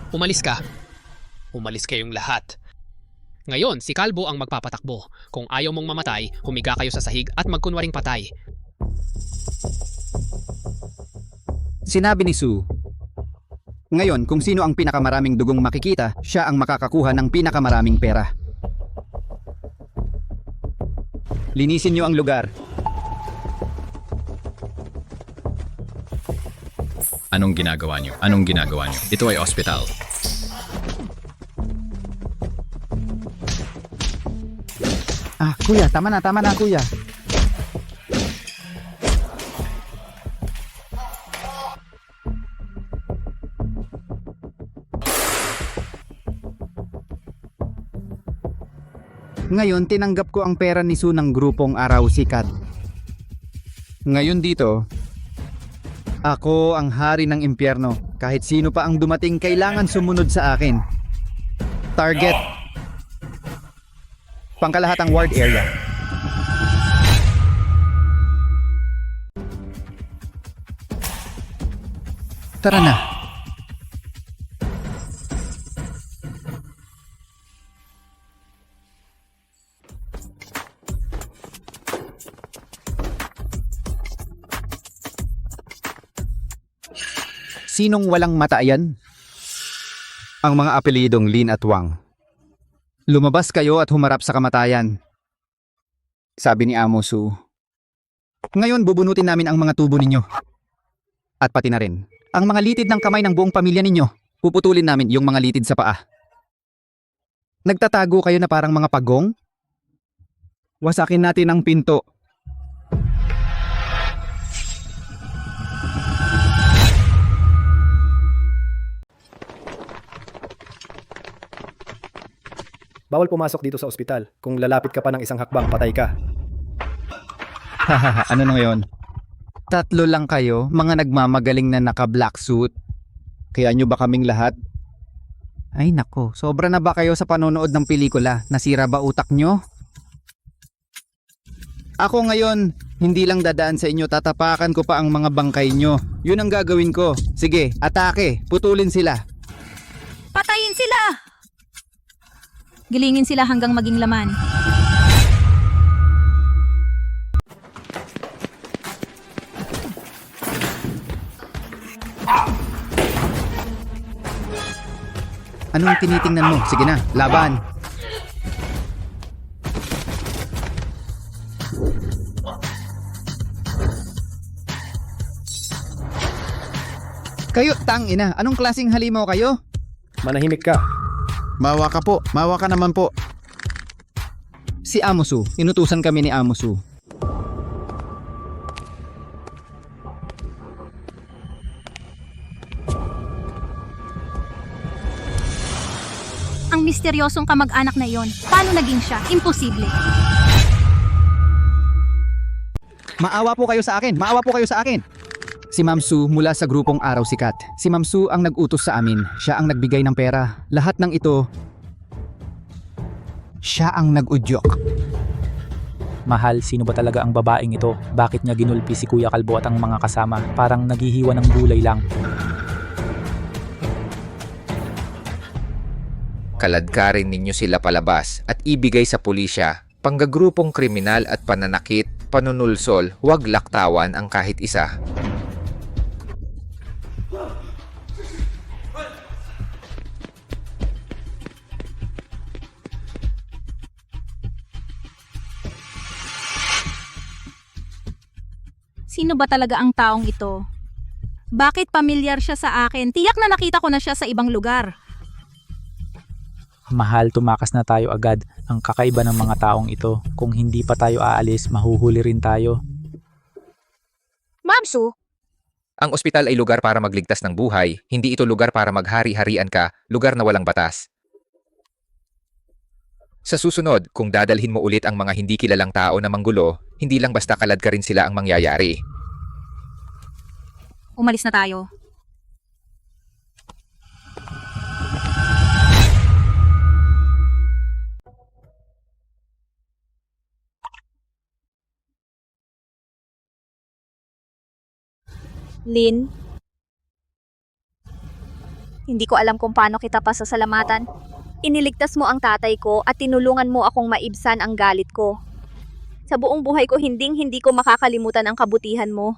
Umalis ka. Umalis kayong lahat. Ngayon, si Kalbo ang magpapatakbo. Kung ayaw mong mamatay, humiga kayo sa sahig at magkunwaring patay. Sinabi ni Sue. Ngayon, kung sino ang pinakamaraming dugong makikita, siya ang makakakuha ng pinakamaraming pera. Linisin niyo ang lugar. Anong ginagawa niyo? Anong ginagawa niyo? Ito ay ospital. Kuya, tama na kuya. Ngayon, tinanggap ko ang pera ni Sue ng grupong Araw Sikat. Ngayon dito, ako ang hari ng impyerno. Kahit sino pa ang dumating, kailangan sumunod sa akin. Target. Pangkalahatang ward area. Tara na. Sinong walang mata yan? Ang mga apelidong Lin at Wang. Lumabas kayo at humarap sa kamatayan. Sabi ni Amo Su. Ngayon bubunutin namin ang mga tubo ninyo. At pati na rin, ang mga litid ng kamay ng buong pamilya ninyo. Puputulin namin yung mga litid sa paa. Nagtatago kayo na parang mga pagong? Wasakin natin ang pinto. Bawal pumasok dito sa ospital. Kung lalapit ka pa ng isang hakbang, patay ka. Hahaha, ano na ngayon? 3 lang kayo, mga nagmamagaling na naka-black suit. Kaya nyo ba kaming lahat? Ay nako, sobra na ba kayo sa panonood ng pelikula? Nasira ba utak nyo? Ako ngayon, hindi lang dadaan sa inyo, tatapakan ko pa ang mga bangkay nyo. Yun ang gagawin ko. Sige, atake, putulin sila. Patayin sila! Gilingin sila hanggang maging laman. Anong tinitingnan mo? Sige na, laban. Kayo, tangina. Anong klaseng halimaw kayo? Manahimik ka. Mawa ka po. Mawa ka naman po. Si Amosu. Inutusan kami ni Amosu. Ang misteryosong kamag-anak na iyon, paano naging siya? Imposible. Maawa po kayo sa akin. Maawa po kayo sa akin. Si Ma'am Su mula sa grupong Araw Sikat. Si Ma'am Su ang nag-utos sa amin. Siya ang nagbigay ng pera. Lahat ng ito, siya ang nag-udyok. Mahal, sino ba talaga ang babaeng ito? Bakit niya ginulpi si Kuya Kalbo at ang mga kasama? Parang naghihiwa ng gulay lang. Kaladkarin ninyo sila palabas at ibigay sa pulisya. Panggagrupong kriminal at pananakit, panunulsol, huwag laktawan ang kahit isa. Sino ba talaga ang taong ito? Bakit pamilyar siya sa akin? Tiyak na nakita ko na siya sa ibang lugar. Mahal, tumakas na tayo agad. Ang kakaiba ng mga taong ito. Kung hindi pa tayo aalis, mahuhuli rin tayo. Ma'am Su, Ang ospital ay lugar para magligtas ng buhay, hindi ito lugar para maghari-harian ka, lugar na walang batas. Sa susunod, kung dadalhin mo ulit ang mga hindi kilalang tao na manggulo, hindi lang basta kalad ka rin sila ang mangyayari. Umalis na tayo. Lin, hindi ko alam kung paano kita pasasalamatan. Iniligtas mo ang tatay ko at tinulungan mo akong maibsan ang galit ko. Sa buong buhay ko hindi ko makakalimutan ang kabutihan mo.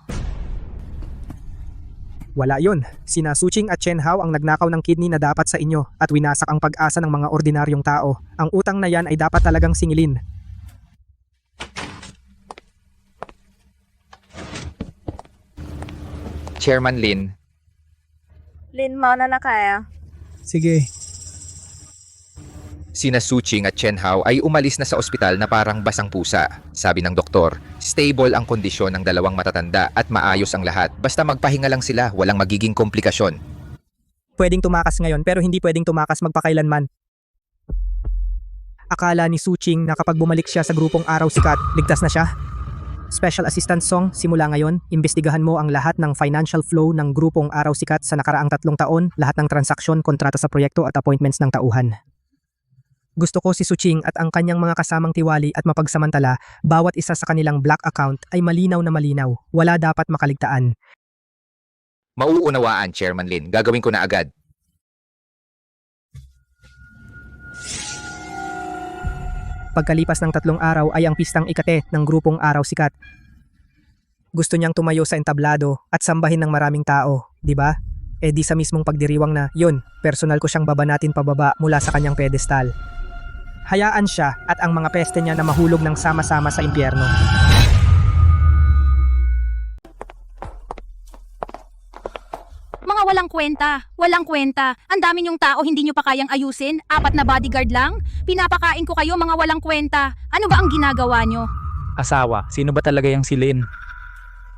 Wala yon. Sina Suching at Chen Hao ang nagnakaw ng kidney na dapat sa inyo at winasak ang pag-asa ng mga ordinaryong tao. Ang utang na yan ay dapat talagang singilin. Chairman Lin, Lin, mauna na kaya. Sige. sina Suching at Chen Hao ay umalis na sa ospital na parang basang pusa. Sabi ng doktor, stable ang kondisyon ng dalawang matatanda at maayos ang lahat. Basta magpahinga lang sila, walang magiging komplikasyon. Pwedeng tumakas ngayon pero hindi pwedeng tumakas magpakailanman. Akala ni Suching na kapag bumalik siya sa grupong Araw Sikat, ligtas na siya. Special Assistant Song, simula ngayon, imbestigahan mo ang lahat ng financial flow ng grupong Araw Sikat sa nakaraang 3 taon, lahat ng transaksyon, kontrata sa proyekto at appointments ng tauhan. Gusto ko si Suching at ang kanyang mga kasamang tiwali at mapagsamantala, bawat isa sa kanilang black account ay malinaw na malinaw, wala dapat makaligtaan. Mauunawaan, Chairman Lin. Gagawin ko na agad. Pagkalipas ng 3 araw ay ang pistang ikate ng grupong Araw Sikat. Gusto niyang tumayo sa entablado at sambahin ng maraming tao, di ba? Eh di sa mismong pagdiriwang na, yun, personal ko siyang babanatin pababa mula sa kanyang pedestal. Hayaan siya at ang mga peste niya na mahulog ng sama-sama sa impyerno. Mga walang kwenta. Ang dami niyong tao, hindi niyo pa kayang ayusin. 4 na bodyguard lang. Pinapakain ko kayo, mga walang kwenta. Ano ba ang ginagawa niyo? Asawa, sino ba talaga yung si Lin?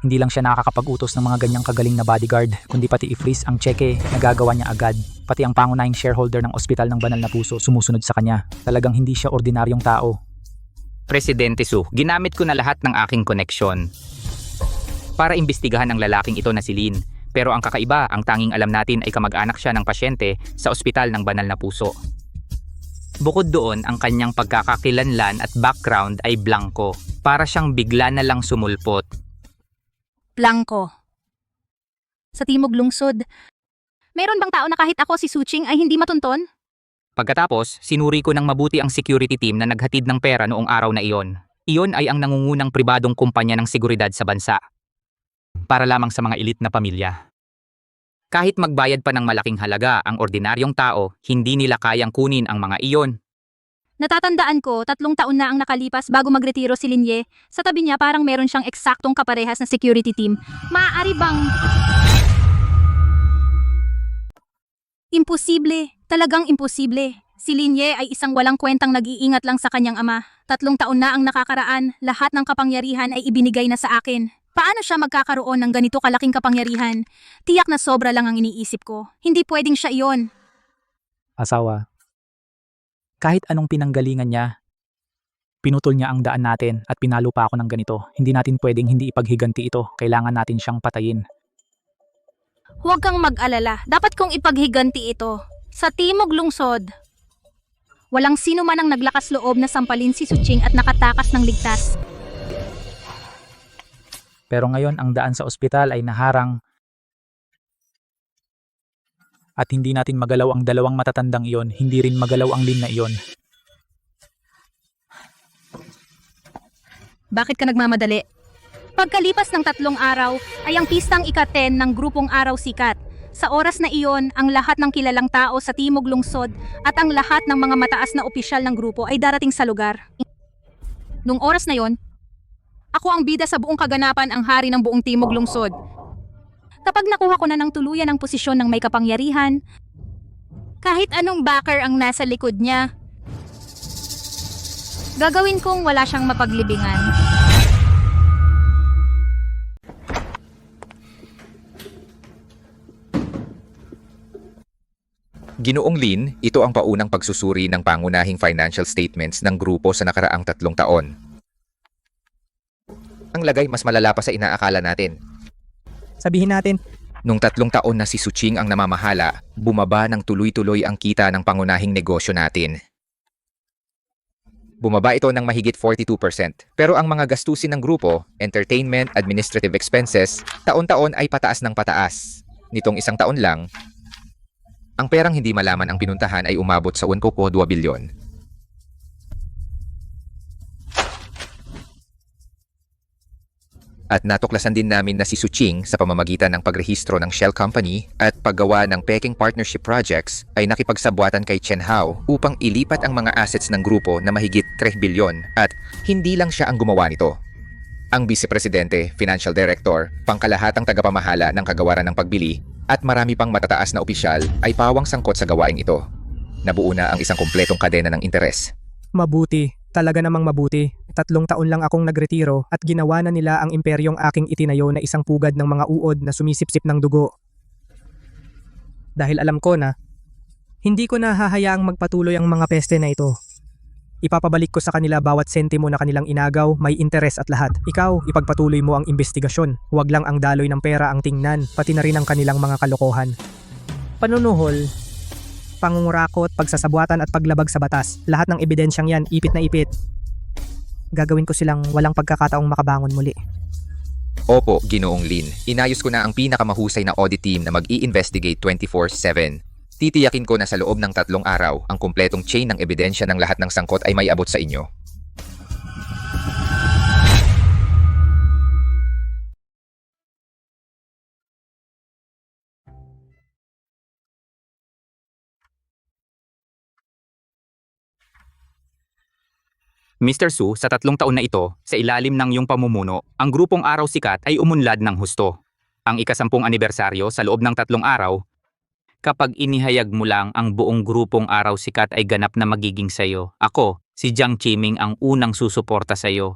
Hindi lang siya nakakapag-utos ng mga ganyang kagaling na bodyguard, kundi pati i-freeze ang cheque, nagagawa niya agad. Pati ang pangunahing shareholder ng Ospital ng Banal na Puso sumusunod sa kanya. Talagang hindi siya ordinaryong tao. Presidente Su, ginamit ko na lahat ng aking koneksyon para imbestigahan ang lalaking ito na si Lin. Pero ang kakaiba, ang tanging alam natin ay kamag-anak siya ng pasyente sa Ospital ng Banal na Puso. Bukod doon, ang kanyang pagkakakilanlan at background ay blanco. Para siyang bigla na lang sumulpot. Blanco. Sa Timog Lungsod. Meron bang tao na kahit ako si Suching ay hindi matunton? Pagkatapos, sinuri ko ng mabuti ang security team na naghatid ng pera noong araw na iyon. Iyon ay ang nangungunang pribadong kumpanya ng seguridad sa bansa. Para lamang sa mga elite na pamilya. Kahit magbayad pa ng malaking halaga ang ordinaryong tao, hindi nila kayang kunin ang mga iyon. Natatandaan ko, 3 taon na ang nakalipas bago magretiro si Linye. Sa tabi niya parang meron siyang eksaktong kaparehas na security team. Maaari bang... Imposible. Talagang imposible. Si Linye ay isang walang kwentang nag-iingat lang sa kanyang ama. 3 taon na ang nakakaraan, lahat ng kapangyarihan ay ibinigay na sa akin. Paano siya magkakaroon ng ganito kalaking kapangyarihan? Tiyak na sobra lang ang iniisip ko. Hindi pwedeng siya iyon. Asawa, kahit anong pinanggalingan niya, pinutol niya ang daan natin at pinalo pa ako ng ganito. Hindi natin pwedeng hindi ipaghiganti ito. Kailangan natin siyang patayin. Huwag kang mag-alala. Dapat kong ipaghiganti ito. Sa Timog Lungsod, walang sino man ang naglakas loob na sampalin si Suching at nakatakas ng ligtas. Pero ngayon ang daan sa ospital ay naharang at hindi natin magalaw ang dalawang matatandang iyon, hindi rin magalaw ang Lin na iyon. Bakit ka nagmamadali? Pagkalipas ng 3 araw ay ang pistang ika-10 ng grupong Araw Sikat. Sa oras na iyon, ang lahat ng kilalang tao sa Timog Lungsod at ang lahat ng mga mataas na opisyal ng grupo ay darating sa lugar. Nung oras na iyon, ako ang bida sa buong kaganapan, ang hari ng buong Timog Lungsod. Kapag nakuha ko na ng tuluyan ang posisyon ng may kapangyarihan, kahit anong backer ang nasa likod niya, gagawin kong wala siyang mapaglibingan. Ginoong Lin, ito ang paunang pagsusuri ng pangunahing financial statements ng grupo sa nakaraang 3 taon. Ang lagay mas malala pa sa inaakala natin. Sabihin natin, Nung 3 taon na si Suching ang namamahala, bumaba ng tuloy-tuloy ang kita ng pangunahing negosyo natin. Bumaba ito ng mahigit 42%. Pero ang mga gastusin ng grupo, entertainment, administrative expenses, taon-taon ay pataas ng pataas. Nitong 1 taon lang, ang perang hindi malaman ang pinuntahan ay umabot sa 1.2 bilyon. At natuklasan din namin na si Suching sa pamamagitan ng pagrehistro ng Shell Company at paggawa ng Peking Partnership Projects ay nakipagsabwatan kay Chen Hao upang ilipat ang mga assets ng grupo na mahigit 3 bilyon at hindi lang siya ang gumawa nito. Ang Vice Presidente, Financial Director, pangkalahatang tagapamahala ng kagawaran ng pagbili at marami pang matataas na opisyal ay pawang sangkot sa gawaing ito. Nabuo na ang isang kumpletong kadena ng interes. mabuti. Talaga namang mabuti. 3 taon lang akong nagretiro at ginawa na nila ang imperyong aking itinayo na isang pugad ng mga uod na sumisipsip ng dugo. Dahil alam ko na, hindi ko na hahayaang magpatuloy ang mga peste na ito. Ipapabalik ko sa kanila bawat sentimo na kanilang inagaw, may interes at lahat. Ikaw, ipagpatuloy mo ang investigasyon. Huwag lang ang daloy ng pera ang tingnan, pati na rin ang kanilang mga kalokohan. Panunuhol, pangungurakot, pagsasabuatan at paglabag sa batas. Lahat ng ebidensyang yan, ipit na ipit. Gagawin ko silang walang pagkakataong makabangon muli. Opo, Ginoong Lin. Inayos ko na ang pinakamahusay na audit team na mag-i-investigate 24/7. Titiyakin ko na sa loob ng 3 araw, ang kumpletong chain ng ebidensya ng lahat ng sangkot ay may abot sa inyo. Mr. Su, sa 3 taon na ito, sa ilalim ng iyong pamumuno, ang grupong Araw Sikat ay umunlad ng husto. Ang ika-10 anibersaryo sa loob ng 3 araw, kapag inihayag mo lang ang buong grupong Araw Sikat ay ganap na magiging sayo. Ako, si Jiang Qiming ang unang susuporta sayo.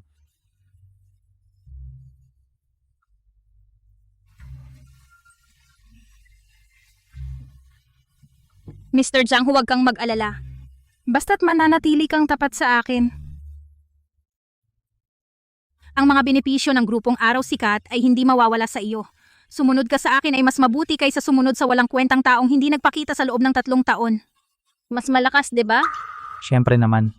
Mr. Jiang, huwag kang mag-alala. Basta't mananatili kang tapat sa akin. Ang mga benepisyo ng grupong Araw Sikat ay hindi mawawala sa iyo. Sumunod ka sa akin ay mas mabuti kaysa sumunod sa walang kwentang taong hindi nagpakita sa loob ng 3 taon. Mas malakas, 'di ba? Siyempre naman.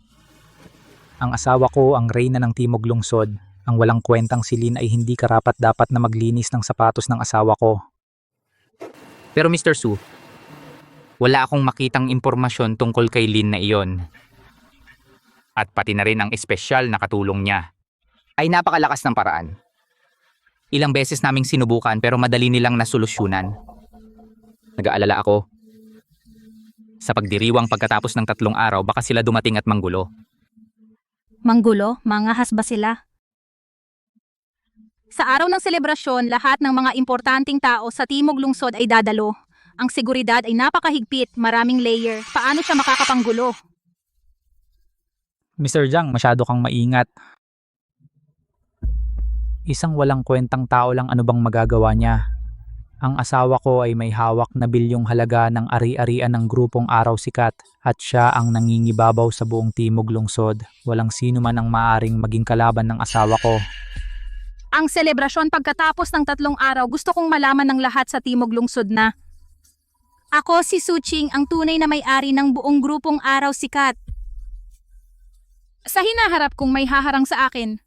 Ang asawa ko ang reyna ng Timog Lungsod. Ang walang kwentang si Lin ay hindi karapat-dapat na maglinis ng sapatos ng asawa ko. Pero Mr. Su, wala akong makitang impormasyon tungkol kay Lin na iyon. At pati na rin ang espesyal na katulong niya. Ay napakalakas ng paraan. Ilang beses naming sinubukan pero madali nilang nasolusyonan. Nag-aalala ako. Sa pagdiriwang pagkatapos ng 3 araw, baka sila dumating at manggulo. Manggulo? Mangahas ba sila? Sa araw ng selebrasyon, lahat ng mga importanteng tao sa Timog Lungsod ay dadalo. Ang seguridad ay napakahigpit, maraming layer. Paano siya makakapanggulo? Mr. Jiang, masyado kang maingat. Isang walang kwentang tao lang, ano bang magagawa niya? Ang asawa ko ay may hawak na bilyong halaga ng ari-arian ng grupong Araw Sikat at siya ang nangingibabaw sa buong Timog Lungsod. Walang sino man ang maaring maging kalaban ng asawa ko. Ang selebrasyon pagkatapos ng 3 araw, gusto kong malaman ng lahat sa Timog Lungsod na ako si Suching, ang tunay na may-ari ng buong grupong Araw Sikat. Sa hinaharap kong may haharang sa akin,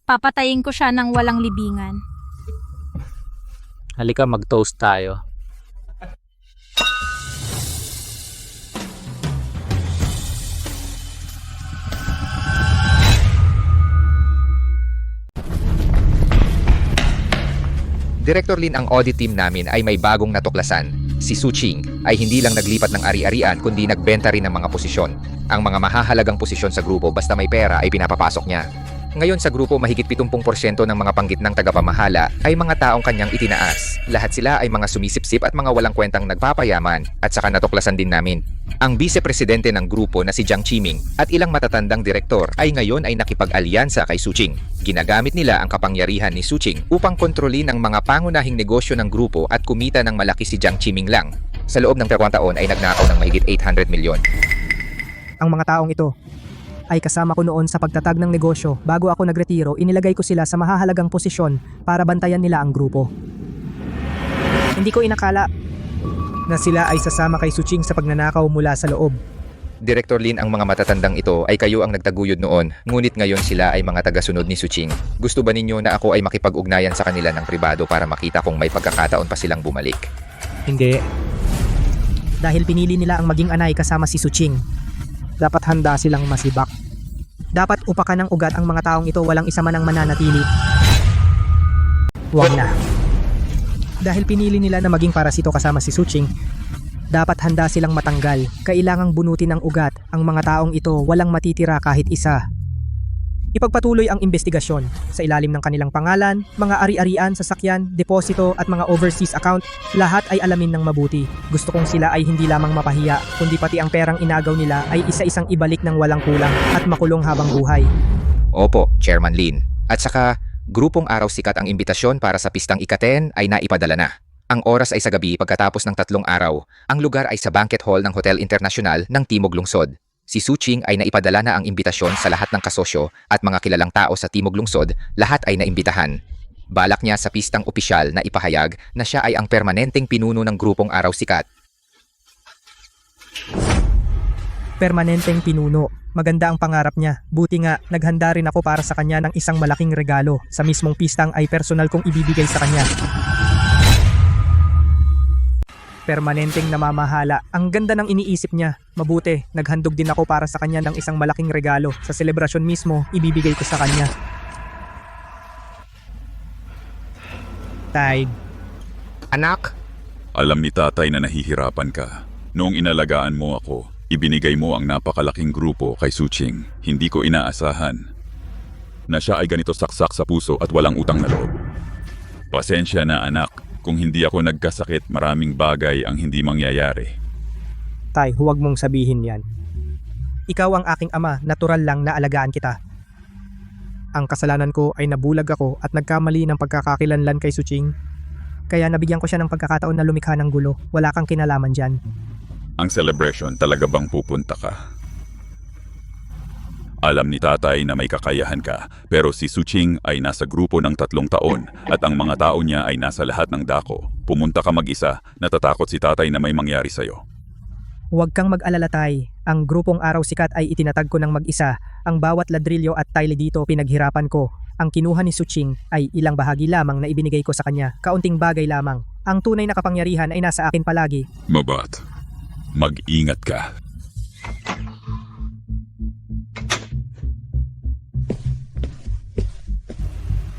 papatayin ko siya ng walang libingan. Halika, mag-toast tayo. Director Lin, ang audit team namin ay may bagong natuklasan. Si Suching ay hindi lang naglipat ng ari-arian kundi nagbenta rin ng mga posisyon. Ang mga mahahalagang posisyon sa grupo basta may pera ay pinapapasok niya. Ngayon sa grupo, mahigit 70% ng mga panggitnang tagapamahala ay mga taong kanyang itinaas. Lahat sila ay mga sumisipsip at mga walang kwentang nagpapayaman, at saka natuklasan din namin. Ang vice-presidente ng grupo na si Jiang Qiming at ilang matatandang direktor ay ngayon ay nakipag-alyansa kay Suching. Ginagamit nila ang kapangyarihan ni Suching upang kontrolin ang mga pangunahing negosyo ng grupo at kumita ng malaki si Jiang Qiming lang. Sa loob ng 2 taon ay nagnakaw ng mahigit 800 milyon. Ang mga taong ito ay kasama ko noon sa pagtatag ng negosyo. Bago ako nagretiro, inilagay ko sila sa mahahalagang posisyon para bantayan nila ang grupo. Hindi ko inakala na sila ay sasama kay Suching sa pagnanakaw mula sa loob. Director Lin, ang mga matatandang ito ay kayo ang nagtaguyod noon, ngunit ngayon sila ay mga tagasunod ni Suching. Gusto ba ninyo na ako ay makipag-ugnayan sa kanila ng pribado para makita kung may pagkakataon pa silang bumalik? Hindi. Dahil pinili nila ang maging anay kasama si Suching, dapat handa silang masibak. Dapat upakan ng ugat ang mga taong ito, walang isa man ang mananatili. Huwag na. Dahil pinili nila na maging parasito kasama si Suching, dapat handa silang matanggal. Kailangang bunutin ng ugat ang mga taong ito, walang matitira kahit isa. Ipagpatuloy ang investigasyon sa ilalim ng kanilang pangalan, mga ari-arian, sasakyan, deposito at mga overseas account. Lahat ay alamin ng mabuti. Gusto kong sila ay hindi lamang mapahiya, kundi pati ang perang inagaw nila ay isa-isang ibalik ng walang kulang at makulong habang buhay. Opo, Chairman Lin. At saka, grupong Araw Sikat ang imbitasyon para sa pistang ika-10 ay naipadala na. Ang oras ay sa gabi pagkatapos ng 3 araw. Ang lugar ay sa Banquet Hall ng Hotel International ng Timog Lungsod. Si Suching ay naipadala na ang imbitasyon sa lahat ng kasosyo at mga kilalang tao sa Timog Lungsod, lahat ay naimbitahan. Balak niya sa pistang opisyal na ipahayag na siya ay ang permanenteng pinuno ng grupong Araw Sikat. Permanenteng pinuno. Maganda ang pangarap niya. Buti nga, naghanda rin ako para sa kanya ng isang malaking regalo. Sa mismong pistang ay personal kong ibibigay sa kanya. Permanenteng namamahala. Ang ganda ng iniisip niya. Mabuti, naghandog din ako para sa kanya ng isang malaking regalo. Sa selebrasyon mismo, ibibigay ko sa kanya. Tay. Anak? Alam ni tatay na nahihirapan ka. Noong inalagaan mo ako, ibinigay mo ang napakalaking grupo kay Suching. Hindi ko inaasahan na siya ay ganito saksak sa puso at walang utang na loob. Pasensya na, anak. Kung hindi ako nagkasakit, maraming bagay ang hindi mangyayari. Tay, huwag mong sabihin yan. Ikaw ang aking ama, natural lang na alagaan kita. Ang kasalanan ko ay nabulag ako at nagkamali ng pagkakakilanlan kay Suching. Kaya nabigyan ko siya ng pagkakataon na lumikha ng gulo. Wala kang kinalaman dyan. Ang celebration, talaga bang pupunta ka? Alam ni tatay na may kakayahan ka, pero si Suching ay nasa grupo ng 3 taon at ang mga tao niya ay nasa lahat ng dako. Pumunta ka mag-isa, natatakot si tatay na may mangyari sa'yo. Huwag kang mag-alala, tay. Ang grupong Araw Sikat ay itinatag ko ng mag-isa. Ang bawat ladrilyo at tile dito pinaghirapan ko. Ang kinuha ni Suching ay ilang bahagi lamang na ibinigay ko sa kanya. Kaunting bagay lamang. Ang tunay na kapangyarihan ay nasa akin palagi. Mabat, mag-ingat ka.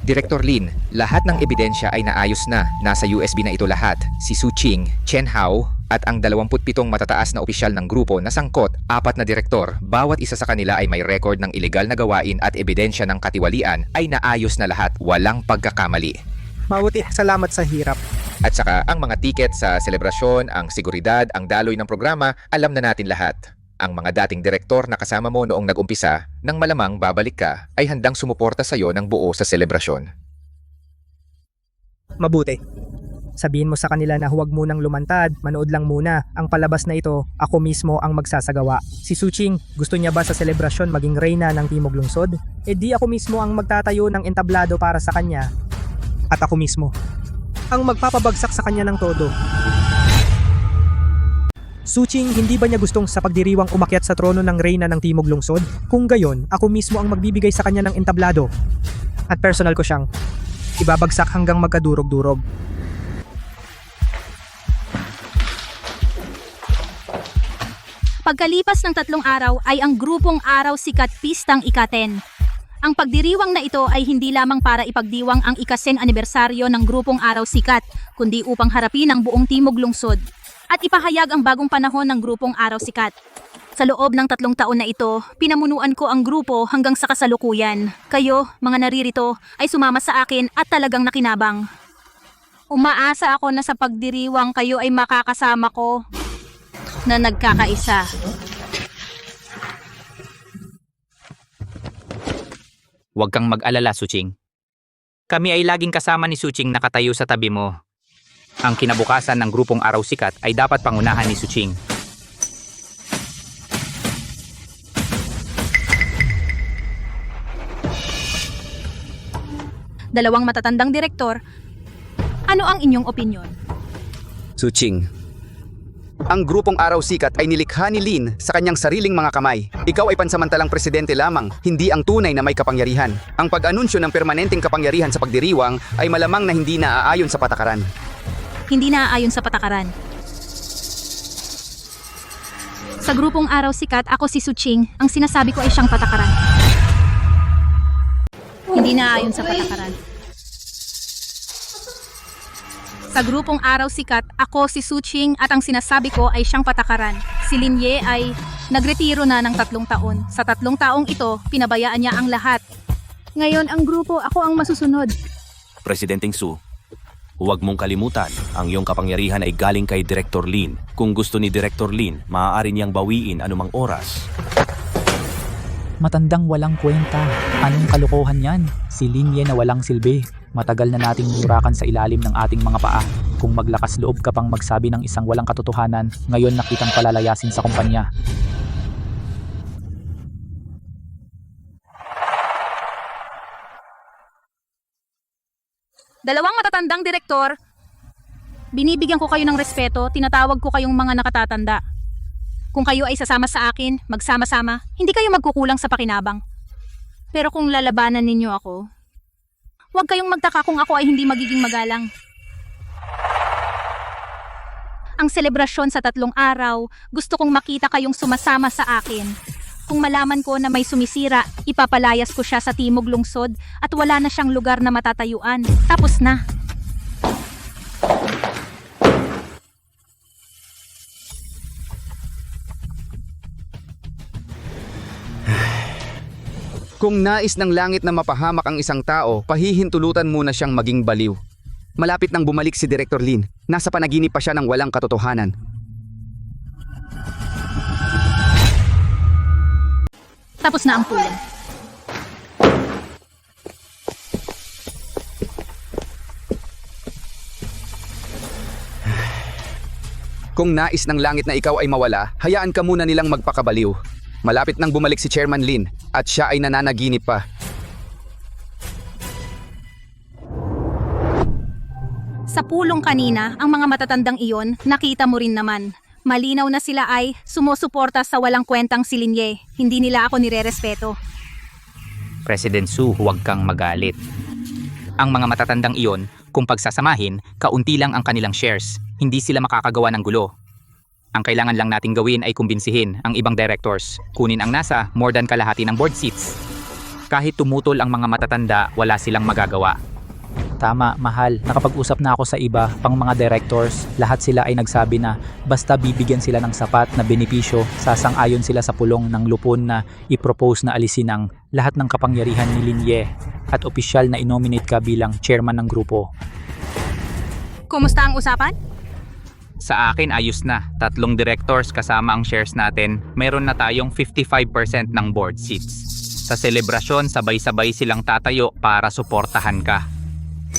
Director Lin, lahat ng ebidensya ay naayos na. Nasa USB na ito lahat. Si Suching, Chen Hao, at ang 27 matataas na opisyal ng grupo na sangkot, 4 na direktor. Bawat isa sa kanila ay may record ng ilegal na gawain at ebidensya ng katiwalian ay naayos na lahat, walang pagkakamali. Mabuti, salamat sa hirap. At saka ang mga tiket sa selebrasyon, ang seguridad, ang daloy ng programa, alam na natin lahat. Ang mga dating direktor na kasama mo noong nag-umpisa, nang malamang babalik ka, ay handang sumuporta sa'yo ng buo sa selebrasyon. Mabuti. Sabihin mo sa kanila na huwag munang lumantad, manood lang muna. Ang palabas na ito, ako mismo ang magsasagawa. Si Suching, gusto niya ba sa selebrasyon maging reyna ng Timog Lungsod? E di ako mismo ang magtatayo ng entablado para sa kanya. At ako mismo ang magpapabagsak sa kanya ng todo. Suching, hindi ba niya gustong sa pagdiriwang umakyat sa trono ng reyna ng Timog Lungsod? Kung gayon, ako mismo ang magbibigay sa kanya ng entablado. At personal ko siyang ibabagsak hanggang magkadurog-durog. Pagkalipas ng 3 araw ay ang grupong Araw Sikat Pistang ika-10. Ang pagdiriwang na ito ay hindi lamang para ipagdiwang ang ika-10 anibersaryo ng grupong Araw Sikat, kundi upang harapin ang buong Timog Lungsod at ipahayag ang bagong panahon ng grupong Araw Sikat. Sa loob ng 3 taon na ito, pinamunuan ko ang grupo hanggang sa kasalukuyan. Kayo, mga naririto, ay sumama sa akin at talagang nakinabang. Umaasa ako na sa pagdiriwang kayo ay makakasama ko na nagkakaisa. Huwag kang mag-alala, Suching. Kami ay laging kasama ni Suching nakatayo sa tabi mo. Ang kinabukasan ng grupong Araw Sikat ay dapat pangunahan ni Suching. Dalawang matatandang direktor, ano ang inyong opinyon? Suching, ang grupong Araw Sikat ay nilikha ni Lin sa kanyang sariling mga kamay. Ikaw ay pansamantalang presidente lamang, hindi ang tunay na may kapangyarihan. Ang pag-anunsyo ng permanenteng kapangyarihan sa pagdiriwang ay malamang na hindi naaayon sa patakaran. Hindi naaayon sa patakaran. Sa grupong Araw Sikat, ako si Suching, ang sinasabi ko ay siyang patakaran. Hindi naaayon sa patakaran. Sa grupong Araw Sikat, ako si Suching at ang sinasabi ko ay siyang patakaran. Si Linye ay nagretiro na ng 3 taon. Sa 3 taong ito, pinabayaan niya ang lahat. Ngayon ang grupo, ako ang masusunod. Presidenteng Su, huwag mong kalimutan, ang iyong kapangyarihan ay galing kay Director Lin. Kung gusto ni Director Lin, maaari niyang bawiin anumang oras. Matandang walang kwenta. Anong kalokohan yan? Si Linye na walang silbi. Matagal na nating nurakan sa ilalim ng ating mga paa. Kung maglakas loob ka pang magsabi ng isang walang katotohanan, ngayon nakitang palalayasin sa kumpanya. Dalawang matatandang direktor, binibigyan ko kayo ng respeto, tinatawag ko kayong mga nakatatanda. Kung kayo ay sasama sa akin, magsama-sama, hindi kayo magkukulang sa pakinabang. Pero kung lalabanan ninyo ako, huwag kayong magtaka kung ako ay hindi magiging magalang. Ang selebrasyon sa 3 araw, gusto kong makita kayong sumasama sa akin. Kung malaman ko na may sumisira, ipapalayas ko siya sa Timog Lungsod at wala na siyang lugar na matatayuan. Tapos na. Kung nais ng langit na mapahamak ang isang tao, pahihintulutan muna siyang maging baliw. Malapit nang bumalik si Director Lin, nasa panaginip pa siya ng walang katotohanan. Tapos na ang pulong. Kung nais ng langit na ikaw ay mawala, hayaan ka muna nilang magpakabaliw. Malapit nang bumalik si Chairman Lin at siya ay nananaginip pa. Sa pulong kanina, ang mga matatandang iyon, nakita mo rin naman. Malinaw na sila ay sumusuporta sa walang kwentang si Linye. Hindi nila ako nirerespeto. President Su, huwag kang magalit. Ang mga matatandang iyon, kung pagsasamahin, kaunti lang ang kanilang shares. Hindi sila makakagawa ng gulo. Ang kailangan lang nating gawin ay kumbinsihin ang ibang directors. Kunin ang nasa more than kalahati ng board seats. Kahit tumutol ang mga matatanda, wala silang magagawa. Tama, mahal. Nakapag-usap na ako sa iba, pang mga directors. Lahat sila ay nagsabi na basta bibigyan sila ng sapat na benepisyo, sasang-ayon sila sa pulong ng lupon na i-propose na alisin ang lahat ng kapangyarihan ni Linye. at opisyal na inominate ka bilang chairman ng grupo. Kumusta ang usapan? Sa akin ayos na. 3 directors kasama ang shares natin. Meron na tayong 55% ng board seats. Sa selebrasyon, sabay-sabay silang tatayo para suportahan ka.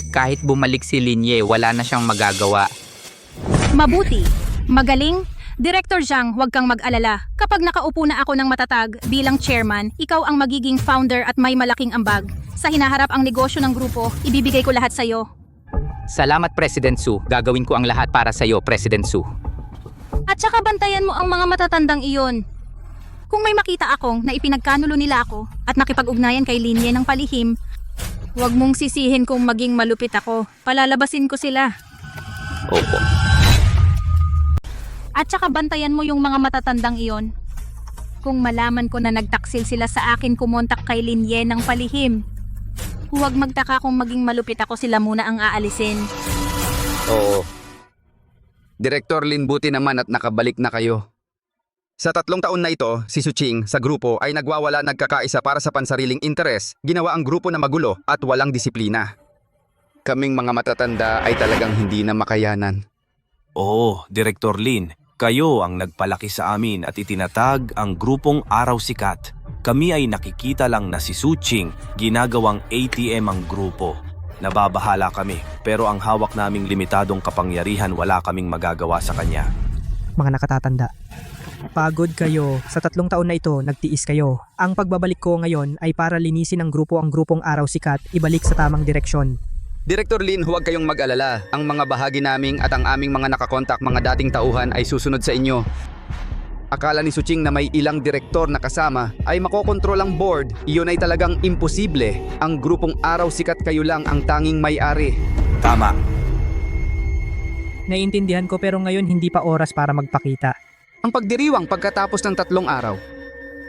Kahit bumalik si Linye, wala na siyang magagawa. Mabuti. Magaling. Director Zhang, huwag kang mag-alala. Kapag nakaupo na ako ng matatag bilang chairman, ikaw ang magiging founder at may malaking ambag. Sa hinaharap ang negosyo ng grupo, ibibigay ko lahat sa'yo. Salamat, President Su. Gagawin ko ang lahat para sa'yo, President Su. At saka bantayan mo ang mga matatandang iyon. Kung may makita akong na ipinagkanulo nila ako at nakipag-ugnayan kay Linye ng palihim, huwag mong sisihin kung maging malupit ako. Palalabasin ko sila. Opo. At saka bantayan mo yung mga matatandang iyon. Kung malaman ko na nagtaksil sila sa akin kumontak kay Linye ng palihim, huwag magtaka kung maging malupit ako, sila muna ang aalisin. Oo. Director Lin, buti naman at nakabalik na kayo. Sa 3 taon na ito, si Suching sa grupo ay nagwawala nagkakaisa para sa pansariling interes, ginawa ang grupo na magulo at walang disiplina. Kaming mga matatanda ay talagang hindi na makayanan. Oo, Director Lin, kayo ang nagpalaki sa amin at itinatag ang grupong Araw Sikat. Kami ay nakikita lang na si Suching ginagawang ATM ang grupo. Nababahala kami, pero ang hawak naming limitadong kapangyarihan wala kaming magagawa sa kanya. Mga nakatatanda, pagod kayo. Sa 3 taon na ito, nagtiis kayo. Ang pagbabalik ko ngayon ay para linisin ang grupong Araw Sikat, ibalik sa tamang direksyon. Director Lin, huwag kayong mag-alala. Ang mga bahagi naming at ang aming mga nakakontak mga dating tauhan ay susunod sa inyo. Akala ni Suching na may ilang direktor na kasama ay makokontrol ang board. Iyon ay talagang imposible. Ang grupong Araw Sikat kayo lang ang tanging may-ari. Tama. Naiintindihan ko pero ngayon hindi pa oras para magpakita. Ang pagdiriwang pagkatapos ng 3 araw.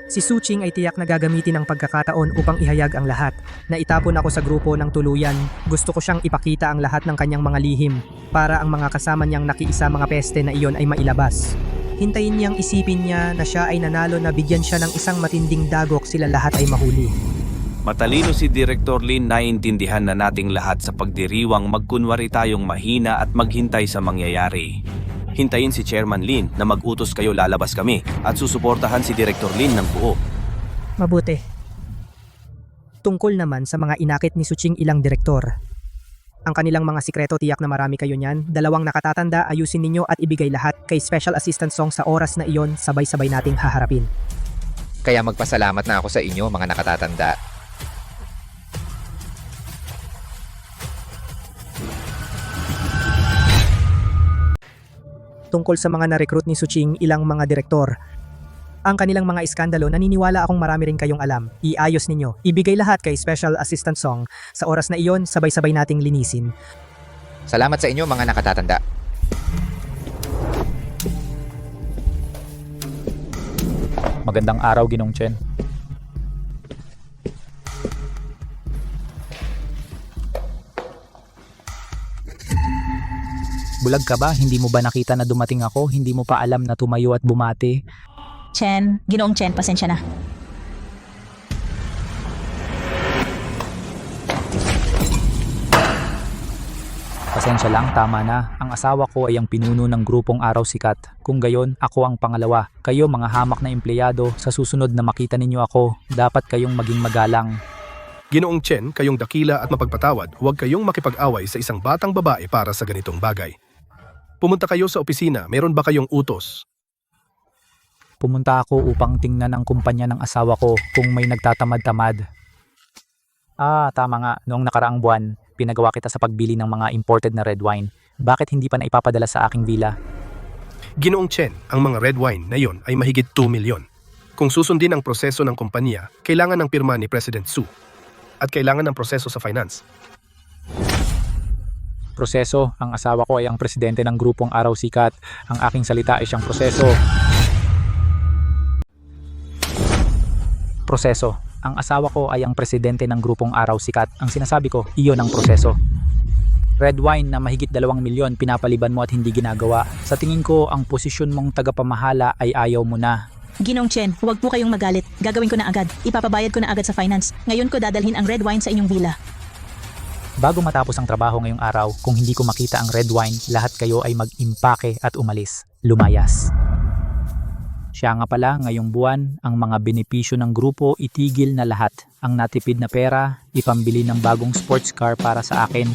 Si Suching ay tiyak na gagamitin ang pagkakataon upang ihayag ang lahat. Naitapon ako sa grupo ng tuluyan. Gusto ko siyang ipakita ang lahat ng kanyang mga lihim para ang mga kasama niyang nakiisa mga peste na iyon ay mailabas. Hintayin niyang isipin niya na siya ay nanalo na bigyan siya ng isang matinding dagok, sila lahat ay mahuli. Matalino si Director Lin, naiintindihan na nating lahat sa pagdiriwang magkunwari tayong mahina at maghintay sa mangyayari. Hintayin si Chairman Lin na mag-utos kayo, lalabas kami at susuportahan si Director Lin ng buo. Mabuti. Tungkol naman sa mga inakit ni Suching ilang direktor. Ang kanilang mga sikreto, tiyak na marami kayo niyan. 2 nakatatanda, ayusin ninyo at ibigay lahat kay Special Assistant Song sa oras na iyon, sabay-sabay nating haharapin. Kaya magpasalamat na ako sa inyo, mga nakatatanda. Tungkol sa mga na-recruit ni Suching ilang mga direktor. Ang kanilang mga iskandalo, naniniwala akong marami rin kayong alam. Iayos ninyo. Ibigay lahat kay Special Assistant Song. Sa oras na iyon, sabay-sabay nating linisin. Salamat sa inyo, mga nakatatanda. Magandang araw, Ginong Chen. Bulag ka ba? Hindi mo ba nakita na dumating ako? Hindi mo pa alam na tumayo at bumati? Chen, Ginoong Chen, pasensya na. Pasensya lang, tama na. Ang asawa ko ay ang pinuno ng grupong Araw Sikat. Kung gayon, ako ang pangalawa. Kayo mga hamak na empleyado, sa susunod na makita ninyo ako, dapat kayong maging magalang. Ginoong Chen, kayong dakila at mapagpatawad, huwag kayong makipag-away sa isang batang babae para sa ganitong bagay. Pumunta kayo sa opisina, meron ba kayong utos? Pumunta ako upang tingnan ang kumpanya ng asawa ko kung may nagtatamad-tamad. Tama nga. Noong nakaraang buwan, pinagawa kita sa pagbili ng mga imported na red wine. Bakit hindi pa na ipapadala sa aking villa? Ginoong Chen, ang mga red wine na yon ay mahigit 2 milyon. Kung susundin ang proseso ng kumpanya, kailangan ng pirma ni President Su. At kailangan ng proseso sa finance. Proseso, ang asawa ko ay ang presidente ng grupong Araw Sikat. Ang aking salita ay siyang proseso. Proseso. Ang asawa ko ay ang presidente ng grupong Araw Sikat. Ang sinasabi ko, iyon ang proseso. Red wine na mahigit 2 milyon pinapaliban mo at hindi ginagawa. Sa tingin ko, ang posisyon mong tagapamahala ay ayaw mo na. Ginong Chen, huwag po kayong magalit. Gagawin ko na agad. Ipapabayad ko na agad sa finance. Ngayon ko dadalhin ang red wine sa inyong villa. Bago matapos ang trabaho ngayong araw, kung hindi ko makita ang red wine, lahat kayo ay mag-impake at umalis. Lumayas. Siya nga pala, ngayong buwan, ang mga benepisyo ng grupo itigil na lahat. Ang natipid na pera, ipambili ng bagong sports car para sa akin.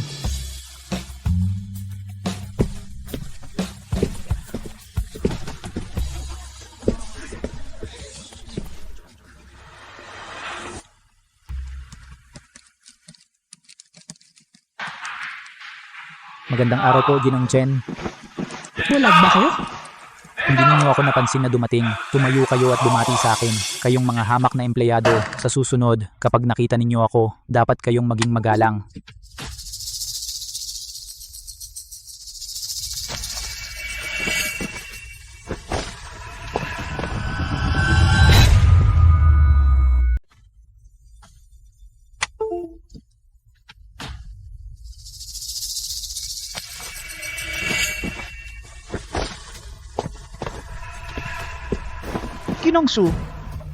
Magandang araw po, Ginong Chen. Bulag ba kayo? Hindi ninyo ako napansin na dumating. Tumayo kayo at bumati sa akin. Kayong mga hamak na empleyado, sa susunod, kapag nakita ninyo ako, dapat kayong maging magalang. Ginong Su,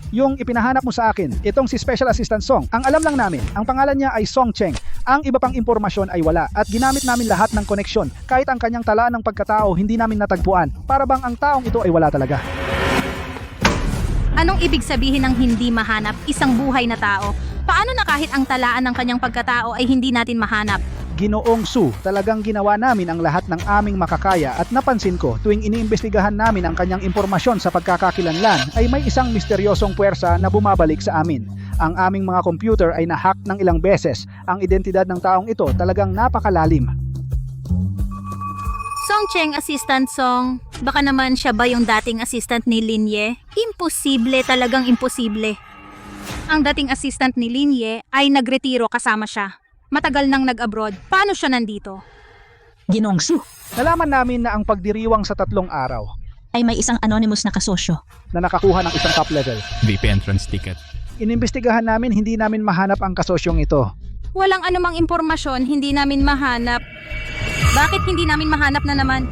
yung ipinahanap mo sa akin, itong si Special Assistant Song, ang alam lang namin, ang pangalan niya ay Song Cheng. Ang iba pang impormasyon ay wala at ginamit namin lahat ng koneksyon. Kahit ang kanyang talaan ng pagkatao hindi namin natagpuan. Para bang ang taong ito ay wala talaga. Anong ibig sabihin ng hindi mahanap isang buhay na tao? Paano na kahit ang talaan ng kanyang pagkatao ay hindi natin mahanap? Ginoong Su, talagang ginawa namin ang lahat ng aming makakaya at napansin ko tuwing iniimbestigahan namin ang kanyang impormasyon sa pagkakakilanlan ay may isang misteryosong puwersa na bumabalik sa amin. Ang aming mga computer ay nahack ng ilang beses. Ang identidad ng taong ito talagang napakalalim. Song Cheng, Assistant Song. Baka naman siya ba yung dating assistant ni Lin Ye? Imposible, talagang imposible. Ang dating assistant ni Lin Ye ay nagretiro kasama siya. Matagal nang nag-abroad. Paano siya nandito? Ginong Su, Nalaman namin na ang pagdiriwang sa 3 araw ay may isang anonymous na kasosyo na nakakuha ng isang top level. VIP entrance ticket. Inimbestigahan namin, hindi namin mahanap ang kasosyong ito. Walang anumang impormasyon, hindi namin mahanap. Bakit hindi namin mahanap na naman?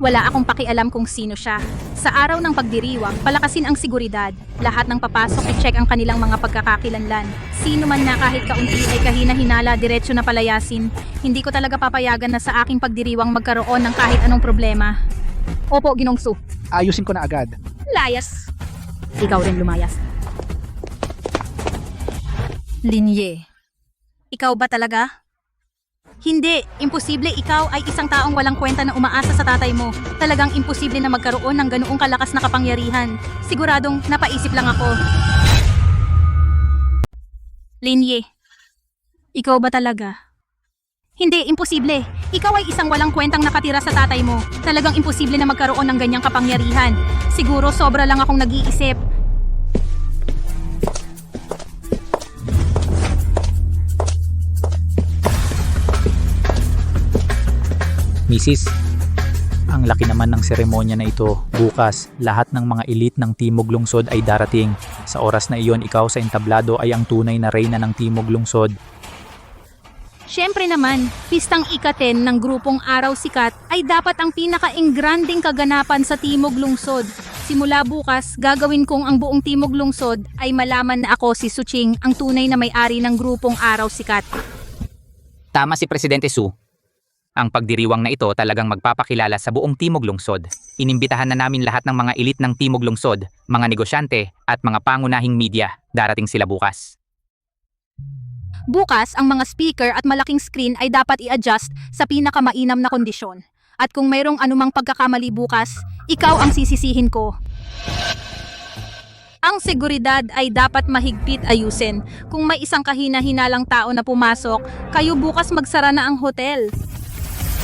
Wala akong pakialam kung sino siya. Sa araw ng pagdiriwang, palakasin ang seguridad. Lahat ng papasok i-check ang kanilang mga pagkakakilanlan. Sino man na kahit kaunti ay kahina-hinala, diretso na palayasin. Hindi ko talaga papayagan na sa aking pagdiriwang magkaroon ng kahit anong problema. Opo, Ginong Su. Ayusin ko na agad. Layas. Ikaw rin lumayas. Lin Ye. Ikaw ba talaga? Hindi, imposible ikaw ay isang taong walang kwenta na umaasa sa tatay mo. Talagang imposible na magkaroon ng ganoong kalakas na kapangyarihan. Siguradong napaisip lang ako. Lin Ye, ikaw ba talaga? Hindi, imposible. Ikaw ay isang walang kwentang nakatira sa tatay mo. Talagang imposible na magkaroon ng ganyang kapangyarihan. Siguro sobra lang akong nag-iisip. Mrs., ang laki naman ng seremonya na ito. Bukas, lahat ng mga elite ng Timog Lungsod ay darating. Sa oras na iyon, ikaw sa entablado ay ang tunay na reyna ng Timog Lungsod. Siyempre naman, pistang ika-10 ng grupong Araw Sikat ay dapat ang pinaka-engranding kaganapan sa Timog Lungsod. Simula bukas, gagawin kong ang buong Timog Lungsod ay malaman na ako si Suching, ang tunay na may-ari ng grupong Araw Sikat. Tama si Presidente Su. Ang pagdiriwang na ito talagang magpapakilala sa buong Timog Lungsod. Inimbitahan na namin lahat ng mga elite ng Timog Lungsod, mga negosyante at mga pangunahing media. Darating sila bukas. Bukas, ang mga speaker at malaking screen ay dapat i-adjust sa pinakamainam na kondisyon. At kung mayroong anumang pagkakamali bukas, ikaw ang sisisihin ko. Ang seguridad ay dapat mahigpit ayusin. Kung may isang kahina-hinalang tao na pumasok, kayo bukas magsara na ang hotel.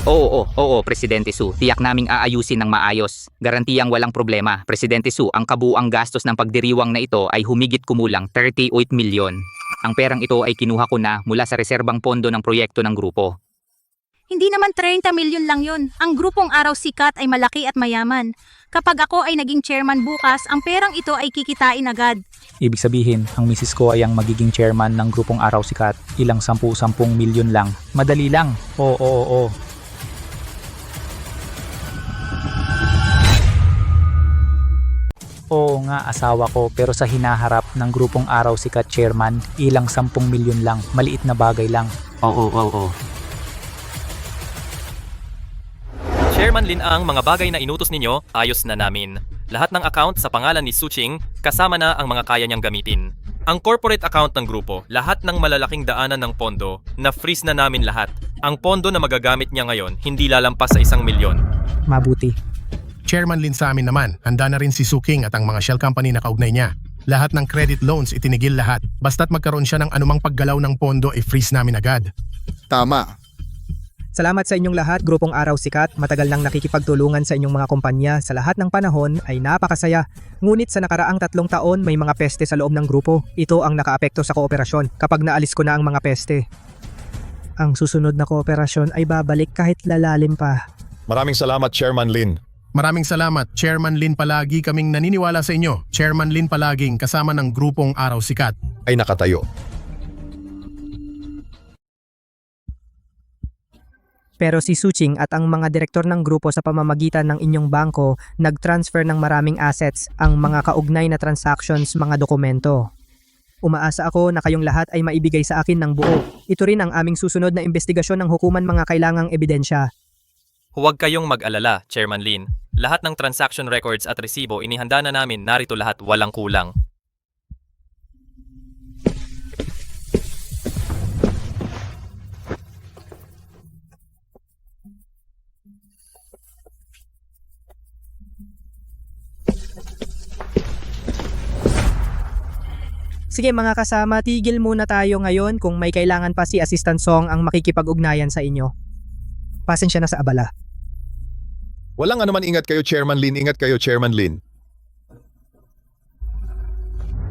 Oo, Presidente Su. Tiyak naming aayusin ng maayos. Garantiyang walang problema. Presidente Su, ang kabuuang gastos ng pagdiriwang na ito ay humigit kumulang 38 milyon. Ang perang ito ay kinuha ko na mula sa reserbang pondo ng proyekto ng grupo. Hindi naman 30 milyon lang yun. Ang grupong Araw Sikat ay malaki at mayaman. Kapag ako ay naging chairman bukas, ang perang ito ay kikitain agad. Ibig sabihin, ang misis ko ay ang magiging chairman ng grupong Araw Sikat. Ilang 10 milyon lang. Madali lang. Oo. Oo nga, asawa ko, pero sa hinaharap ng grupong Araw Sikat chairman, ilang 10 milyon lang, maliit na bagay lang. Oo. Chairman Lin Ang, mga bagay na inutos ninyo, ayos na namin. Lahat ng account sa pangalan ni Suching, kasama na ang mga kaya niyang gamitin. Ang corporate account ng grupo, lahat ng malalaking daanan ng pondo, na-freeze na namin lahat. Ang pondo na magagamit niya ngayon, hindi lalampas sa 1 milyon. Mabuti. Chairman Lin sa amin naman, handa na rin si Su King at ang mga shell company na kaugnay niya. Lahat ng credit loans itinigil lahat. Basta't magkaroon siya ng anumang paggalaw ng pondo, i-freeze namin agad. Tama. Salamat sa inyong lahat, Grupong Araw Sikat. Matagal nang nakikipagtulungan sa inyong mga kumpanya. Sa lahat ng panahon ay napakasaya. Ngunit sa nakaraang 3 taon may mga peste sa loob ng grupo. Ito ang nakaapekto sa kooperasyon kapag naalis ko na ang mga peste. Ang susunod na kooperasyon ay babalik kahit lalalim pa. Maraming salamat, Chairman Lin. Maraming salamat, Chairman Lin, palagi kaming naniniwala sa inyo. Chairman Lin palaging kasama ng Grupong Araw Sikat. Ay nakatayo. Pero si Suching at ang mga direktor ng grupo sa pamamagitan ng inyong bangko nag-transfer ng maraming assets, ang mga kaugnay na transactions, mga dokumento. Umaasa ako na kayong lahat ay maibigay sa akin ng buo. Ito rin ang aming susunod na investigasyon ng hukuman mga kailangang ebidensya. Huwag kayong mag-alala, Chairman Lin. Lahat ng transaction records at resibo inihanda na namin, narito lahat, walang kulang. Sige mga kasama, tigil muna tayo ngayon kung may kailangan pa si Assistant Song ang makikipag-ugnayan sa inyo. Pasensya na sa abala. Walang anuman, ingat kayo, Chairman Lin. Ingat kayo, Chairman Lin.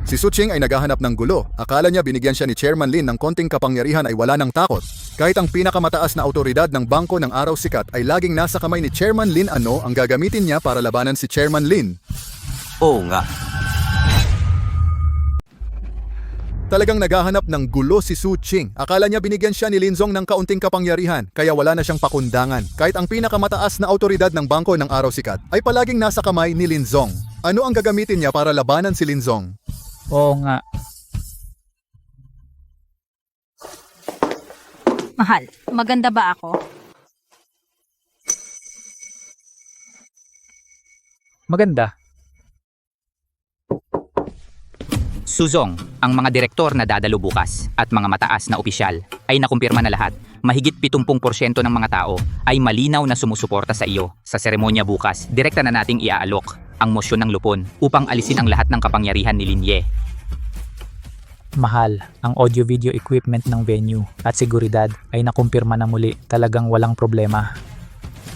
Si Suching ay naghahanap ng gulo. Akala niya binigyan siya ni Chairman Lin ng konting kapangyarihan ay wala ng takot. Kahit ang pinakamataas na autoridad ng Bangko ng Araw Sikat ay laging nasa kamay ni Chairman Lin, ano ang gagamitin niya para labanan si Chairman Lin? Oo nga. Talagang naghahanap ng gulo si Suching. Akala niya binigyan siya ni Linzong ng kaunting kapangyarihan, kaya wala na siyang pakundangan. Kahit ang pinakamataas na autoridad ng Bangko ng Araw Sikat ay palaging nasa kamay ni Linzong. Ano ang gagamitin niya para labanan si Linzong? Oo nga. Mahal, maganda ba ako? Maganda. Suzong, ang mga direktor na dadalo bukas at mga mataas na opisyal ay nakumpirma na lahat. Mahigit 70% ng mga tao ay malinaw na sumusuporta sa iyo. Sa seremonya bukas, direkta na nating iaalok ang mosyon ng lupon upang alisin ang lahat ng kapangyarihan ni Linye. Mahal, ang audio-video equipment ng venue at seguridad ay nakumpirma na muli, talagang walang problema.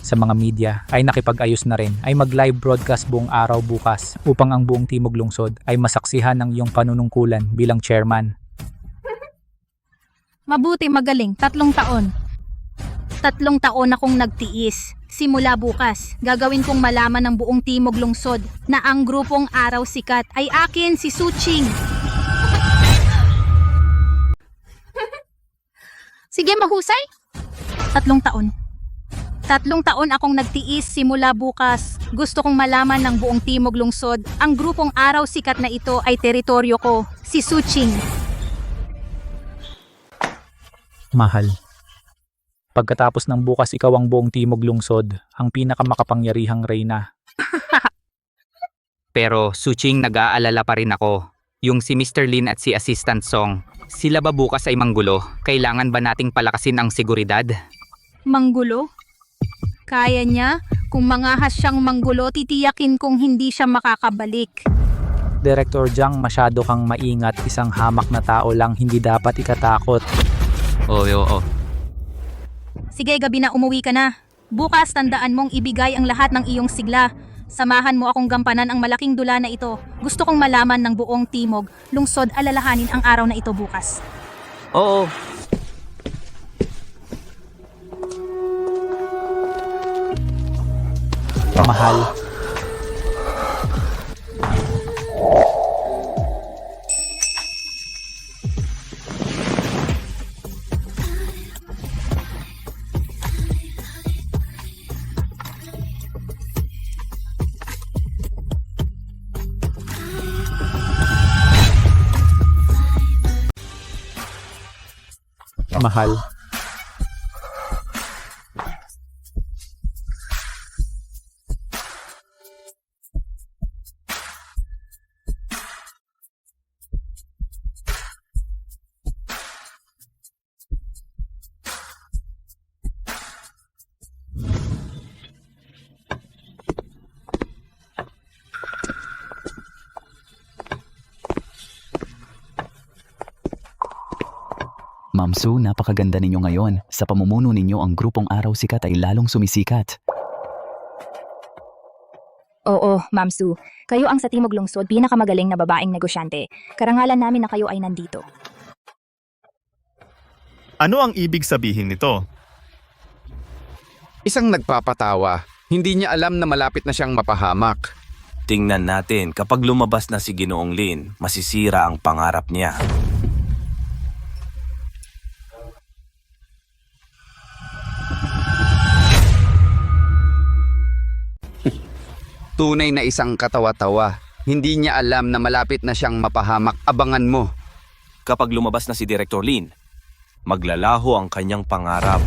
Sa mga media ay nakipag-ayos na rin ay mag-live broadcast buong araw bukas upang ang buong Timog Lungsod ay masaksihan ng iyong panunungkulan bilang chairman. Mabuti, magaling. 3 taon. 3 taon akong nagtiis. Simula bukas, gagawin kong malaman ng buong Timog Lungsod na ang Grupong Araw Sikat ay akin, si Suching. Sige, mahusay. 3 taon. 3 taon akong nagtiis, simula bukas. Gusto kong malaman ng buong Timog Lungsod, ang Grupong Araw Sikat na ito ay teritoryo ko, si Suching. Mahal. Pagkatapos ng bukas, ikaw ang buong Timog Lungsod, ang pinakamakapangyarihang reyna. Pero Suching, nag-aalala pa rin ako. Yung si Mr. Lin at si Assistant Song, sila ba bukas ay manggulo? Kailangan ba nating palakasin ang seguridad? Manggulo? Kaya niya? Kung mangahas siyang manggulo, titiyakin kong hindi siya makakabalik. Director Jiang, masyado kang maingat. Isang hamak na tao lang, hindi dapat ikatakot. Oo. Sige, gabi na, umuwi ka na. Bukas, tandaan mong ibigay ang lahat ng iyong sigla. Samahan mo akong gampanan ang malaking dula na ito. Gusto kong malaman ng buong Timog Lungsod, alalahanin ang araw na ito bukas. Oo. Mahal. Mahal. Ma'am Sue, napakaganda ninyo ngayon. Sa pamumuno ninyo, ang grupong Araw Sikat ay lalong sumisikat. Oo, Ma'am Sue. Kayo ang sa Timog Lungsod pinakamagaling na babaeng negosyante. Karangalan namin na kayo ay nandito. Ano ang ibig sabihin nito? Isang nagpapatawa. Hindi niya alam na malapit na siyang mapahamak. Tingnan natin, kapag lumabas na si Ginoong Lin, masisira ang pangarap niya. Tunay na isang katawa-tawa. Hindi niya alam na malapit na siyang mapahamak. Abangan mo. Kapag lumabas na si Director Lin, maglalaho ang kanyang pangarap.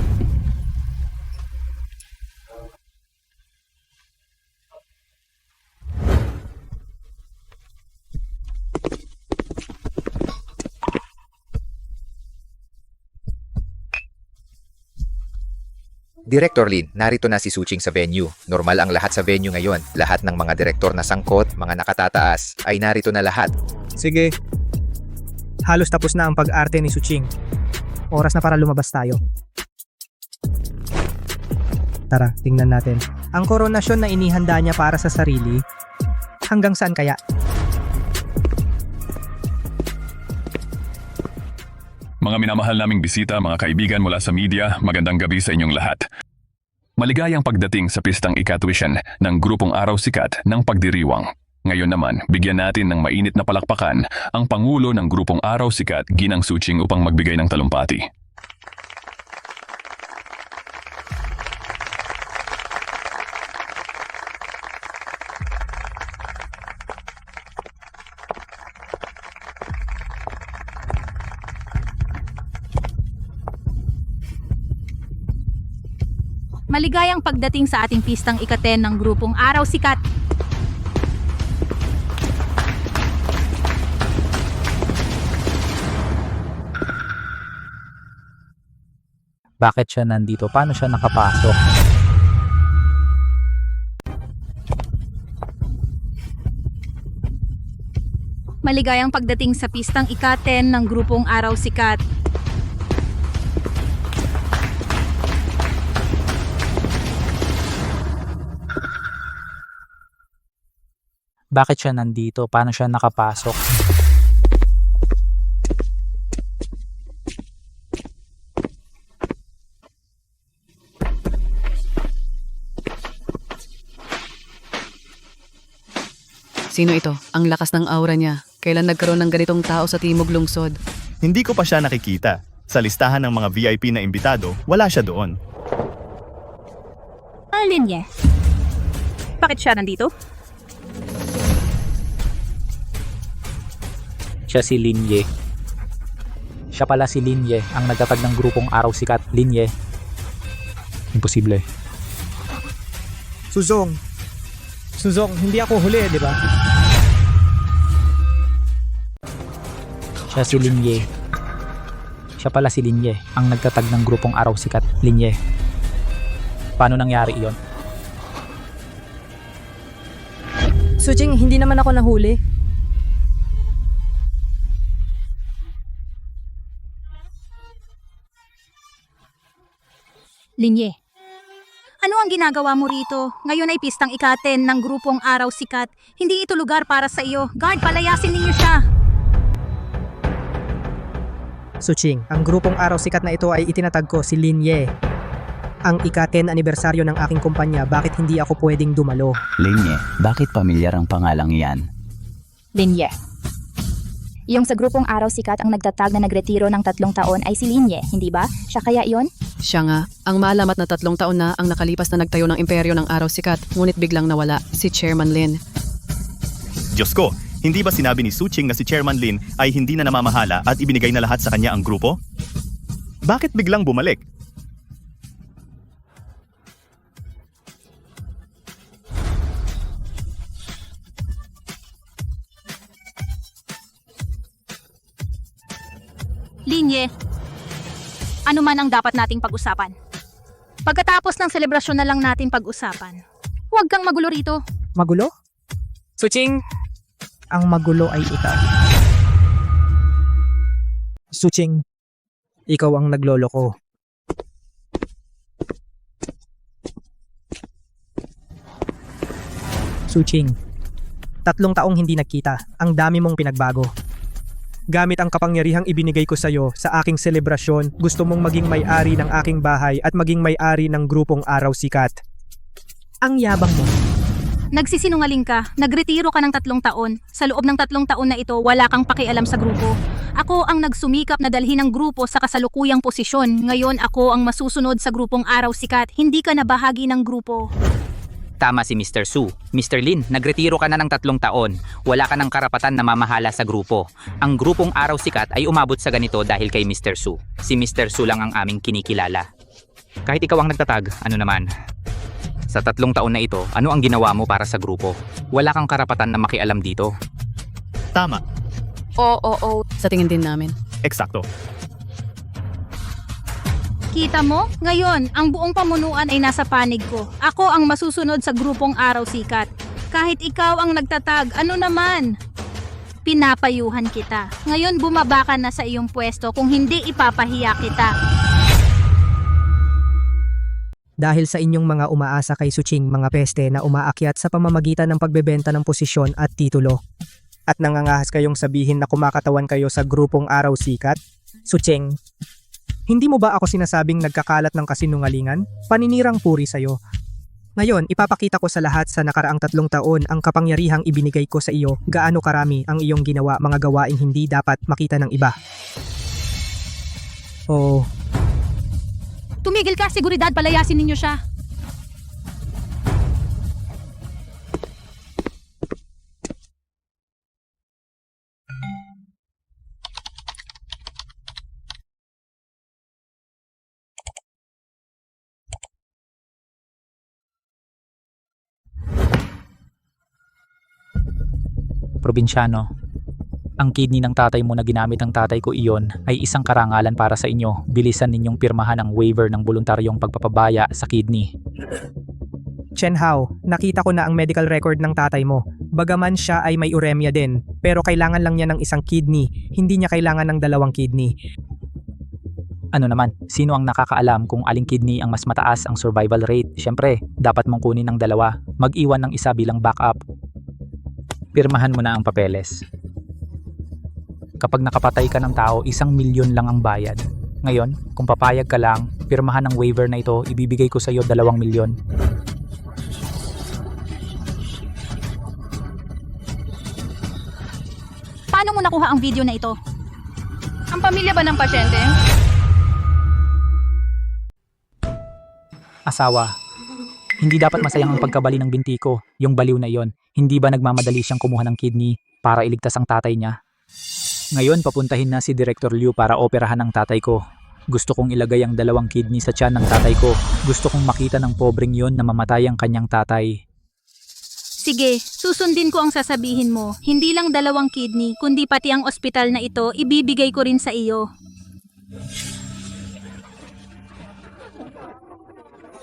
Director Lin, narito na si Suching sa venue. Normal ang lahat sa venue ngayon. Lahat ng mga direktor na sangkot, mga nakatataas, ay narito na lahat. Sige. Halos tapos na ang pag-arte ni Suching. Oras na para lumabas tayo. Tara, tingnan natin. Ang koronasyon na inihanda niya para sa sarili, hanggang saan kaya? Mga minamahal naming bisita, mga kaibigan mula sa media, magandang gabi sa inyong lahat. Maligayang pagdating sa pistang ikatwisyan ng grupong Araw Sikat ng Pagdiriwang. Ngayon naman, bigyan natin ng mainit na palakpakan ang Pangulo ng grupong Araw Sikat, Ginang Suching, upang magbigay ng talumpati. Maligayang pagdating sa ating pistang ika-10 ng grupong Araw Sikat. Bakit siya nandito? Paano siya nakapasok? Maligayang pagdating sa pistang ika-10 ng grupong Araw Sikat. Bakit siya nandito? Paano siya nakapasok? Sino ito? Ang lakas ng aura niya. Kailan nagkaroon ng ganitong tao sa Timog Lungsod? Hindi ko pa siya nakikita. Sa listahan ng mga VIP na imbitado, wala siya doon. Linye. Bakit siya nandito? Siya si Linye. Siya pala si Linye, ang nagtatag ng grupong Araw Sikat. Linye. Imposible. Suzong, hindi ako huli, di ba? Siya si Linye. Siya pala si Linye, ang nagtatag ng grupong Araw Sikat. Linye. Paano nangyari iyon? Suching, hindi naman ako nahuli. Linye. Ano ang ginagawa mo rito? Ngayon ay pistang ika-10 ng grupong Araw Sikat. Hindi ito lugar para sa iyo. Guard, palayasin ninyo siya. Suching, ang grupong Araw Sikat na ito ay itinatag ko si Linye. Ang ika-10 anibersaryo ng aking kumpanya, bakit hindi ako pwedeng dumalo? Linye, bakit pamilyar ang pangalang yan? Linye. Yung sa grupong Araw Sikat ang nagtatag na nagretiro ng 3 taon ay si Linye, hindi ba? Siya kaya yon? Siya nga, ang maalamat na 3 taon na ang nakalipas na nagtayo ng imperyo ng Araw Sikat, ngunit biglang nawala, si Chairman Lin. Diyos ko, hindi ba sinabi ni Suching na si Chairman Lin ay hindi na namamahala at ibinigay na lahat sa kanya ang grupo? Bakit biglang bumalik? Linye, ano man ang dapat nating pag-usapan? Pagkatapos ng selebrasyon na lang natin pag-usapan. Huwag kang magulo rito. Magulo? Suching, ang magulo ay ikaw. Suching, ikaw ang nagloloko. Suching, 3 taong hindi nagkita, ang dami mong pinagbago. Gamit ang kapangyarihang ibinigay ko sa'yo sa aking selebrasyon, gusto mong maging may-ari ng aking bahay at maging may-ari ng grupong Araw Sikat. Ang yabang mo. Nagsisinungaling ka, nagretiro ka ng 3 taon. Sa loob ng 3 taon na ito, wala kang pakialam sa grupo. Ako ang nagsumikap na dalhin ang grupo sa kasalukuyang posisyon. Ngayon ako ang masusunod sa grupong Araw Sikat. Hindi ka na bahagi ng grupo. Tama si Mr. Su. Mr. Lin, nagretiro ka na ng 3 taon. Wala ka ng karapatan na mamahala sa grupo. Ang grupong Araw Sikat ay umabot sa ganito dahil kay Mr. Su. Si Mr. Su lang ang aming kinikilala. Kahit ikaw ang nagtatag, ano naman? Sa 3 taon na ito, ano ang ginawa mo para sa grupo? Wala kang karapatan na makialam dito. Tama. Oo. Sa tingin din namin. Eksakto. Kita mo? Ngayon, ang buong pamunuan ay nasa panig ko. Ako ang masusunod sa grupong Araw Sikat. Kahit ikaw ang nagtatag, ano naman? Pinapayuhan kita. Ngayon bumaba ka na sa iyong pwesto, kung hindi ipapahiya kita. Dahil sa inyong mga umaasa kay Suching, mga peste na umaakyat sa pamamagitan ng pagbebenta ng posisyon at titulo. At nangangahas kayong sabihin na kumakatawan kayo sa grupong Araw Sikat? Suching, hindi mo ba ako sinasabing nagkakalat ng kasinungalingan? Paninirang puri sa'yo. Ngayon, ipapakita ko sa lahat sa nakaraang 3 taon ang kapangyarihang ibinigay ko sa iyo, gaano karami ang iyong ginawa, mga gawaing hindi dapat makita ng iba. Oh, Tumigil ka, seguridad, palayasin ninyo siya. Probinsyano, ang kidney ng tatay mo na ginamit ng tatay ko iyon ay isang karangalan para sa inyo. Bilisan ninyong pirmahan ang waiver ng voluntaryong pagpapabaya sa kidney. Chen Hao, nakita ko na ang medical record ng tatay mo. Bagaman siya ay may uremia din, pero kailangan lang niya ng isang kidney, hindi niya kailangan ng 2 kidney. Ano naman, sino ang nakakaalam kung aling kidney ang mas mataas ang survival rate? Siyempre, dapat mong kunin ng 2, mag-iwan ng isa bilang backup. Pirmahan mo na ang papeles. Kapag nakapatay ka ng tao, 1 milyon lang ang bayad. Ngayon, kung papayag ka lang, pirmahan ang waiver na ito, ibibigay ko sa iyo 2 milyon. Paano mo nakuha ang video na ito? Ang pamilya ba ng pasyente? Asawa, hindi dapat masayang ang pagkabali ng binti ko, yung baliw na iyon. Hindi ba nagmamadali siyang kumuha ng kidney para iligtas ang tatay niya? Ngayon papuntahin na si Director Liu para operahan ang tatay ko. Gusto kong ilagay ang 2 kidney sa tiyan ng tatay ko. Gusto kong makita ng pobreng yon na mamatay ang kanyang tatay. Sige, susundin ko ang sasabihin mo. Hindi lang 2 kidney, kundi pati ang ospital na ito, ibibigay ko rin sa iyo.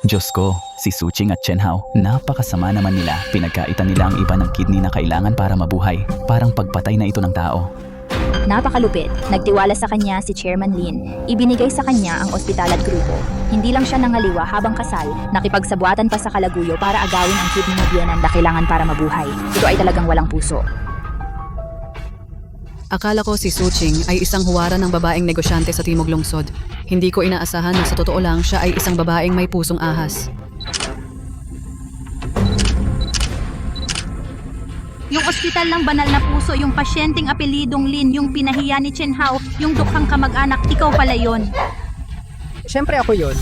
Diyos ko, si Suching at Chen Hao, napakasama naman nila. Pinagkaitan nila ang iba ng kidney na kailangan para mabuhay. Parang pagpatay na ito ng tao. Napakalupit. Nagtiwala sa kanya si Chairman Lin. Ibinigay sa kanya ang ospital at grupo. Hindi lang siya nangaliwa habang kasal, nakipagsabuatan pa sa kalaguyo para agawin ang kidney na biyenan na kailangan para mabuhay. Ito ay talagang walang puso. Akala ko si Suching ay isang huwara ng babaeng negosyante sa Timog Lungsod. Hindi ko inaasahan na sa totoo lang siya ay isang babaeng may pusong ahas. Yung ospital ng banal na puso, yung pasyenteng apelidong Lin, yung pinahiya ni Chen Hao, yung dukhang kamag-anak, ikaw pala yon. Siyempre ako yon.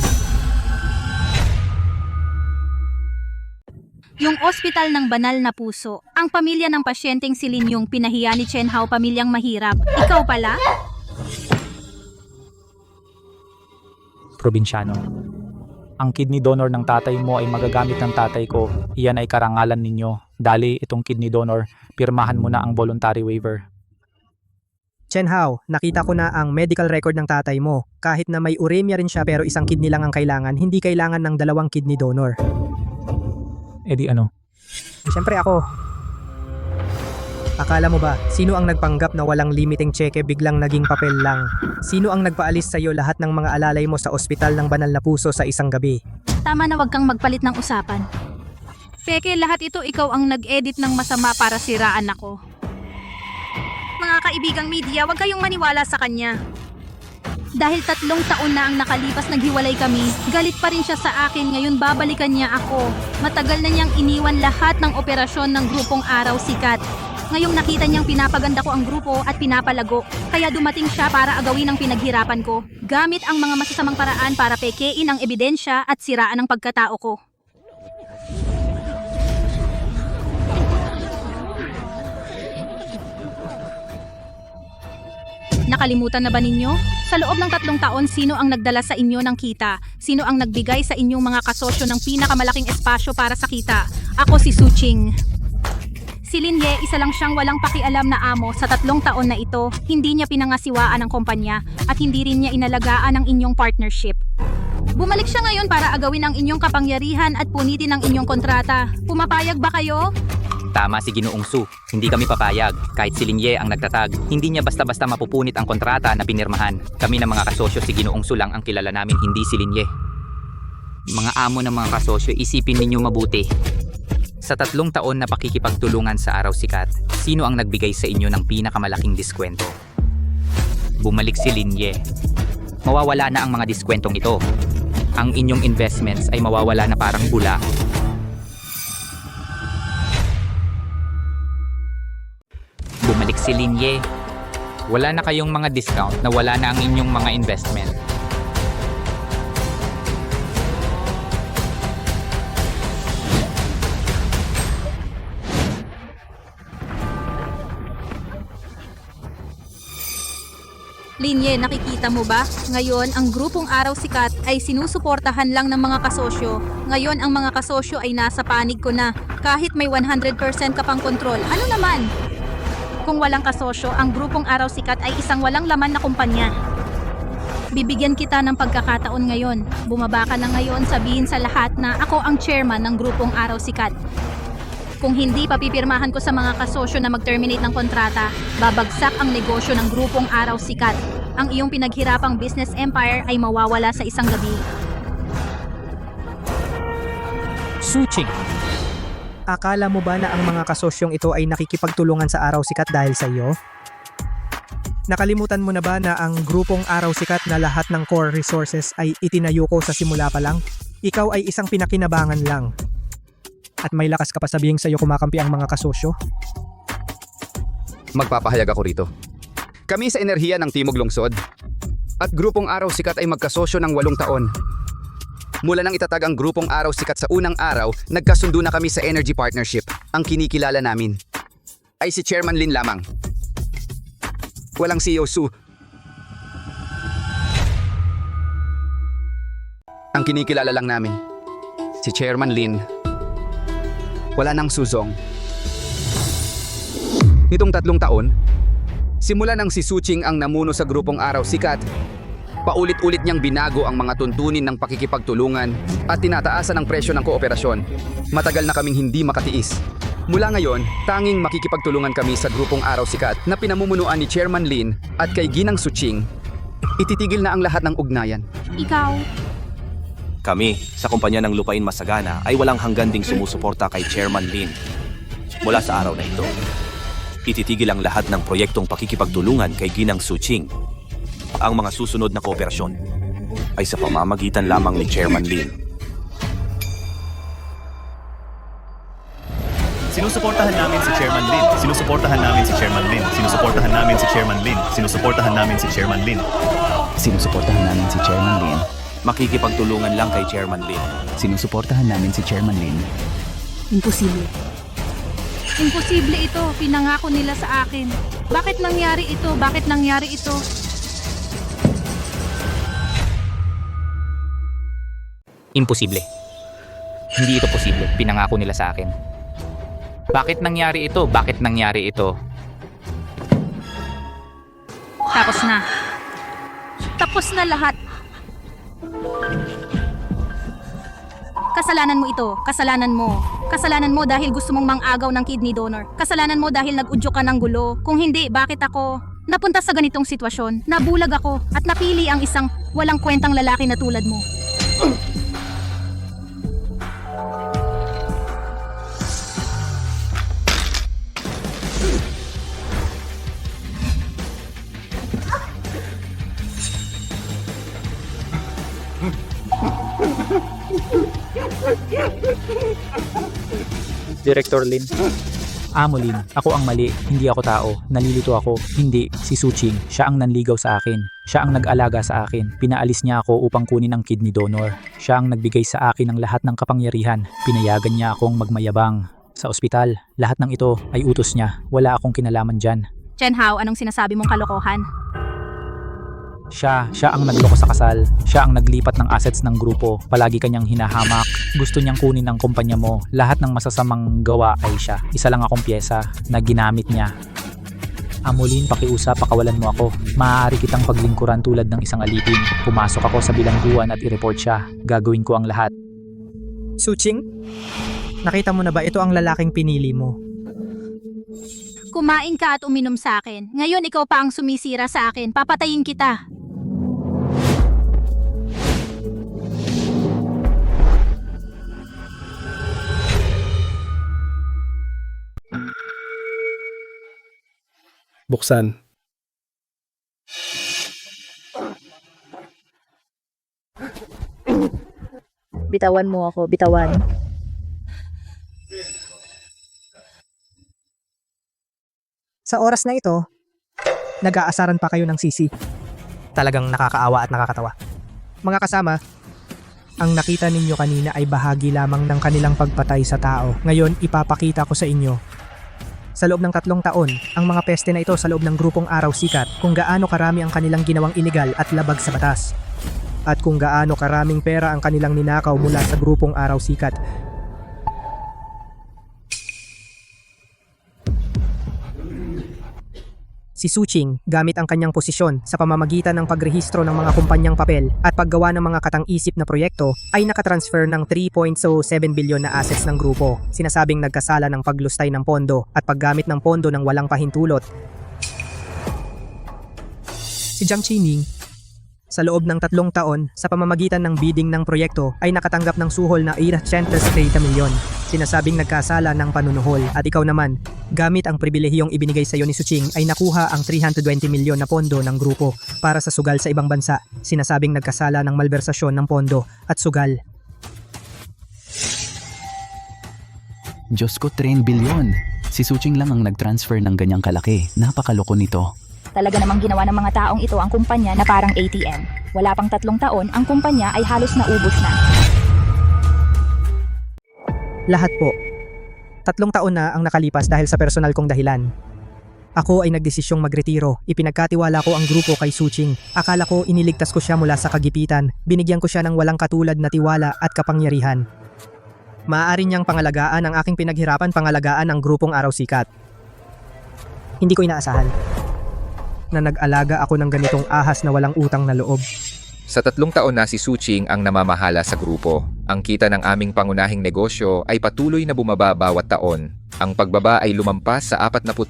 Yung ospital ng banal na puso, ang pamilya ng pasyenteng si Lin, yung pinahiya ni Chen Hao, pamilyang mahirap, ikaw pala? probinsyano. Ang kidney donor ng tatay mo ay magagamit ng tatay ko. Iyan ay karangalan ninyo. Dali, itong kidney donor, pirmahan mo na ang voluntary waiver. Chen Hao, nakita ko na ang medical record ng tatay mo. Kahit na may uremia rin siya pero isang kidney lang ang kailangan, hindi kailangan ng 2 kidney donor. Eh di ano? Siyempre ako. Akala mo ba, sino ang nagpanggap na walang limiting cheque biglang naging papel lang? Sino ang nagpaalis sa'yo lahat ng mga alalay mo sa ospital ng banal na puso sa isang gabi? Tama na, wag kang magpalit ng usapan. Peke, lahat ito ikaw ang nag-edit ng masama para siraan ako. Mga kaibigang media, wag kayong maniwala sa kanya. Dahil 3 taon na ang nakalipas naghiwalay kami, galit pa rin siya sa akin, ngayon babalikan niya ako. Matagal na niyang iniwan lahat ng operasyon ng grupong Araw Sikat. Ngayong nakita niyang pinapaganda ko ang grupo at pinapalago, kaya dumating siya para agawin ang pinaghirapan ko. Gamit ang mga masasamang paraan para pekein ang ebidensya at siraan ang pagkatao ko. Nakalimutan na ba ninyo? Sa loob ng 3 taon, sino ang nagdala sa inyo ng kita? Sino ang nagbigay sa inyong mga kasosyo ng pinakamalaking espasyo para sa kita? Ako si Suching. Si Lin Ye, isa lang siyang walang pakialam na amo sa 3 taon na ito. Hindi niya pinangasiwaan ang kumpanya at hindi rin niya inalagaan ang inyong partnership. Bumalik siya ngayon para agawin ang inyong kapangyarihan at punitin ang inyong kontrata. Pumapayag ba kayo? Tama si Ginoong Su, hindi kami papayag. Kahit si Lin Ye ang nagtatag, hindi niya basta-basta mapupunit ang kontrata na pinirmahan. Kami na mga kasosyo si Ginoong Su lang ang kilala namin, hindi si Lin Ye. Mga amo ng mga kasosyo, isipin ninyo mabuti. Sa 3 taon na pakikipagtulungan sa Araw Sikat, sino ang nagbigay sa inyo ng pinakamalaking diskwento? Bumalik si Lin Ye. Mawawala na ang mga diskwentong ito. Ang inyong investments ay mawawala na parang bula. Bumalik si Lin Ye. Wala na kayong mga discount na wala na ang inyong mga investment. Lin Ye, nakikita mo ba? Ngayon, ang grupong Araw Sikat ay sinusuportahan lang ng mga kasosyo. Ngayon, ang mga kasosyo ay nasa panig ko na. Kahit may 100% ka pang kontrol, ano naman? Kung walang kasosyo, ang grupong Araw Sikat ay isang walang laman na kumpanya. Bibigyan kita ng pagkakataon ngayon. Bumaba ka na ngayon, sabihin sa lahat na ako ang chairman ng grupong Araw Sikat. Kung hindi papipirmahan ko sa mga kasosyo na mag-terminate ng kontrata, babagsak ang negosyo ng grupong Araw Sikat. Ang iyong pinaghirapang business empire ay mawawala sa isang gabi. Suching, akala mo ba na ang mga kasosyong ito ay nakikipagtulungan sa Araw Sikat dahil sa iyo? Nakalimutan mo na ba na ang grupong Araw Sikat na lahat ng core resources ay itinayo ko sa simula pa lang? Ikaw ay isang pinakinabangan lang. At may lakas ka pa sabihing sa'yo kumakampi ang mga kasosyo? Magpapahayag ako rito. Kami sa enerhiya ng Timog Lungsod at grupong Araw Sikat ay magkasosyo ng 8 taon. Mula nang itatag ang grupong Araw Sikat sa unang araw, nagkasundo na kami sa energy partnership. Ang kinikilala namin ay si Chairman Lin lamang. Walang CEO Su. Ang kinikilala lang namin, si Chairman Lin. Wala nang Suzong. Nitong 3 taon, simula nang si Suching ang namuno sa grupong Araw Sikat, paulit-ulit niyang binago ang mga tuntunin ng pakikipagtulungan at tinataasan ang presyo ng kooperasyon. Matagal na kaming hindi makatiis. Mula ngayon, tanging makikipagtulungan kami sa grupong Araw Sikat na pinamumunuan ni Chairman Lin at kay Ginang Suching. Ititigil na ang lahat ng ugnayan. Ikaw, Kami, sa kumpanya ng Lupain Masagana, ay walang hanggan ding sumusuporta kay Chairman Lin. Mula sa araw na ito, ititigil ang lahat ng proyektong pakikipagtulungan kay Ginang Suching. Ang mga susunod na kooperasyon ay sa pamamagitan lamang ni Chairman Lin. Sinusuportahan namin si Chairman Lin. Sinusuportahan namin si Chairman Lin. Sinusuportahan namin si Chairman Lin. Sinusuportahan namin si Chairman Lin. Sinusuportahan namin si Chairman Lin. Makikipagtulungan lang kay Chairman Lin. Sinusuportahan namin si Chairman Lin. imposible. Imposible ito, pinangako nila sa akin. Bakit nangyari ito? Bakit nangyari ito? Imposible. Hindi ito posible. Pinangako nila sa akin. Bakit nangyari ito? Bakit nangyari ito? Tapos na. Tapos na lahat. Kasalanan mo ito. Kasalanan mo. Kasalanan mo dahil gusto mong mangagaw ng kidney donor. Kasalanan mo dahil nag-udyo ka ng gulo. Kung hindi, bakit ako napunta sa ganitong sitwasyon? Nabulag ako at napili ang isang walang kwentang lalaki na tulad mo. Director Lin. Amo Lin, ako ang mali, hindi ako tao, nalilito ako, hindi, si Suching, siya ang nanligaw sa akin, siya ang nag-alaga sa akin, pinaalis niya ako upang kunin ang kidney donor, siya ang nagbigay sa akin ng lahat ng kapangyarihan, pinayagan niya akong magmayabang. Sa ospital, lahat ng ito ay utos niya, wala akong kinalaman dyan. Chen Hao, anong sinasabi mong kalokohan? Siya ang nagloko sa kasal, siya ang naglipat ng assets ng grupo, palagi kanyang hinahamak, gusto niyang kunin ng kumpanya mo, lahat ng masasamang gawa ay siya, isa lang akong pyesa na ginamit niya. Amulin, pakiusap, pakawalan mo ako, maaari kitang paglingkuran tulad ng isang alipin, pumasok ako sa bilangguan at i-report siya, gagawin ko ang lahat. Suching, nakita mo na ba ito ang lalaking pinili mo? Kumain ka at uminom sa akin. Ngayon ikaw pa ang sumisira sa akin. Papatayin kita. Buksan. Bitawan mo ako, bitawan. Sa oras na ito, nag-aasaran pa kayo ng sisi. Talagang nakakaawa at nakakatawa. Mga kasama, ang nakita ninyo kanina ay bahagi lamang ng kanilang pagpatay sa tao. Ngayon, ipapakita ko sa inyo. Sa loob ng 3 taon, ang mga peste na ito sa loob ng grupong Araw Sikat kung gaano karami ang kanilang ginawang iligal at labag sa batas. At kung gaano karaming pera ang kanilang ninakaw mula sa grupong Araw Sikat. Si Suching, gamit ang kanyang posisyon sa pamamagitan ng pagrehistro ng mga kumpanyang papel at paggawa ng mga katang-isip na proyekto, ay nakatransfer ng 3.07 bilyon na assets ng grupo. Sinasabing nagkasala ng paglustay ng pondo at paggamit ng pondo ng walang pahintulot. Si Jiang Qining, sa loob ng 3 taon, sa pamamagitan ng bidding ng proyekto, ay nakatanggap ng suhol na 830 milyon. Sinasabing nagkasala ng panunuhol. At ikaw naman, gamit ang pribilehiyong ibinigay sa iyo ni Suching, ay nakuha ang 320 milyon na pondo ng grupo para sa sugal sa ibang bansa. Sinasabing nagkasala ng malbersasyon ng pondo at sugal. Diyos ko, 3 bilyon. Si Suching lang ang nag-transfer ng ganyang kalaki. Napakaloko nito. Talaga namang ginawa ng mga taong ito ang kumpanya na parang ATM. Wala pang 3 taon, ang kumpanya ay halos naubos na. Lahat po. 3 taon na ang nakalipas dahil sa personal kong dahilan. Ako ay nagdesisyong magretiro. Ipinagkatiwala ko ang grupo kay Suching. Akala ko iniligtas ko siya mula sa kagipitan. Binigyan ko siya ng walang katulad na tiwala at kapangyarihan. Maaari niyang pangalagaan ang aking pinaghirapan pangalagaan ang grupong Araw Sikat. Hindi ko inaasahan na nag-alaga ako ng ganitong ahas na walang utang na loob. Sa 3 taon na si Suching ang namamahala sa grupo. Ang kita ng aming pangunahing negosyo ay patuloy na bumaba bawat taon. Ang pagbaba ay lumampas sa 42%.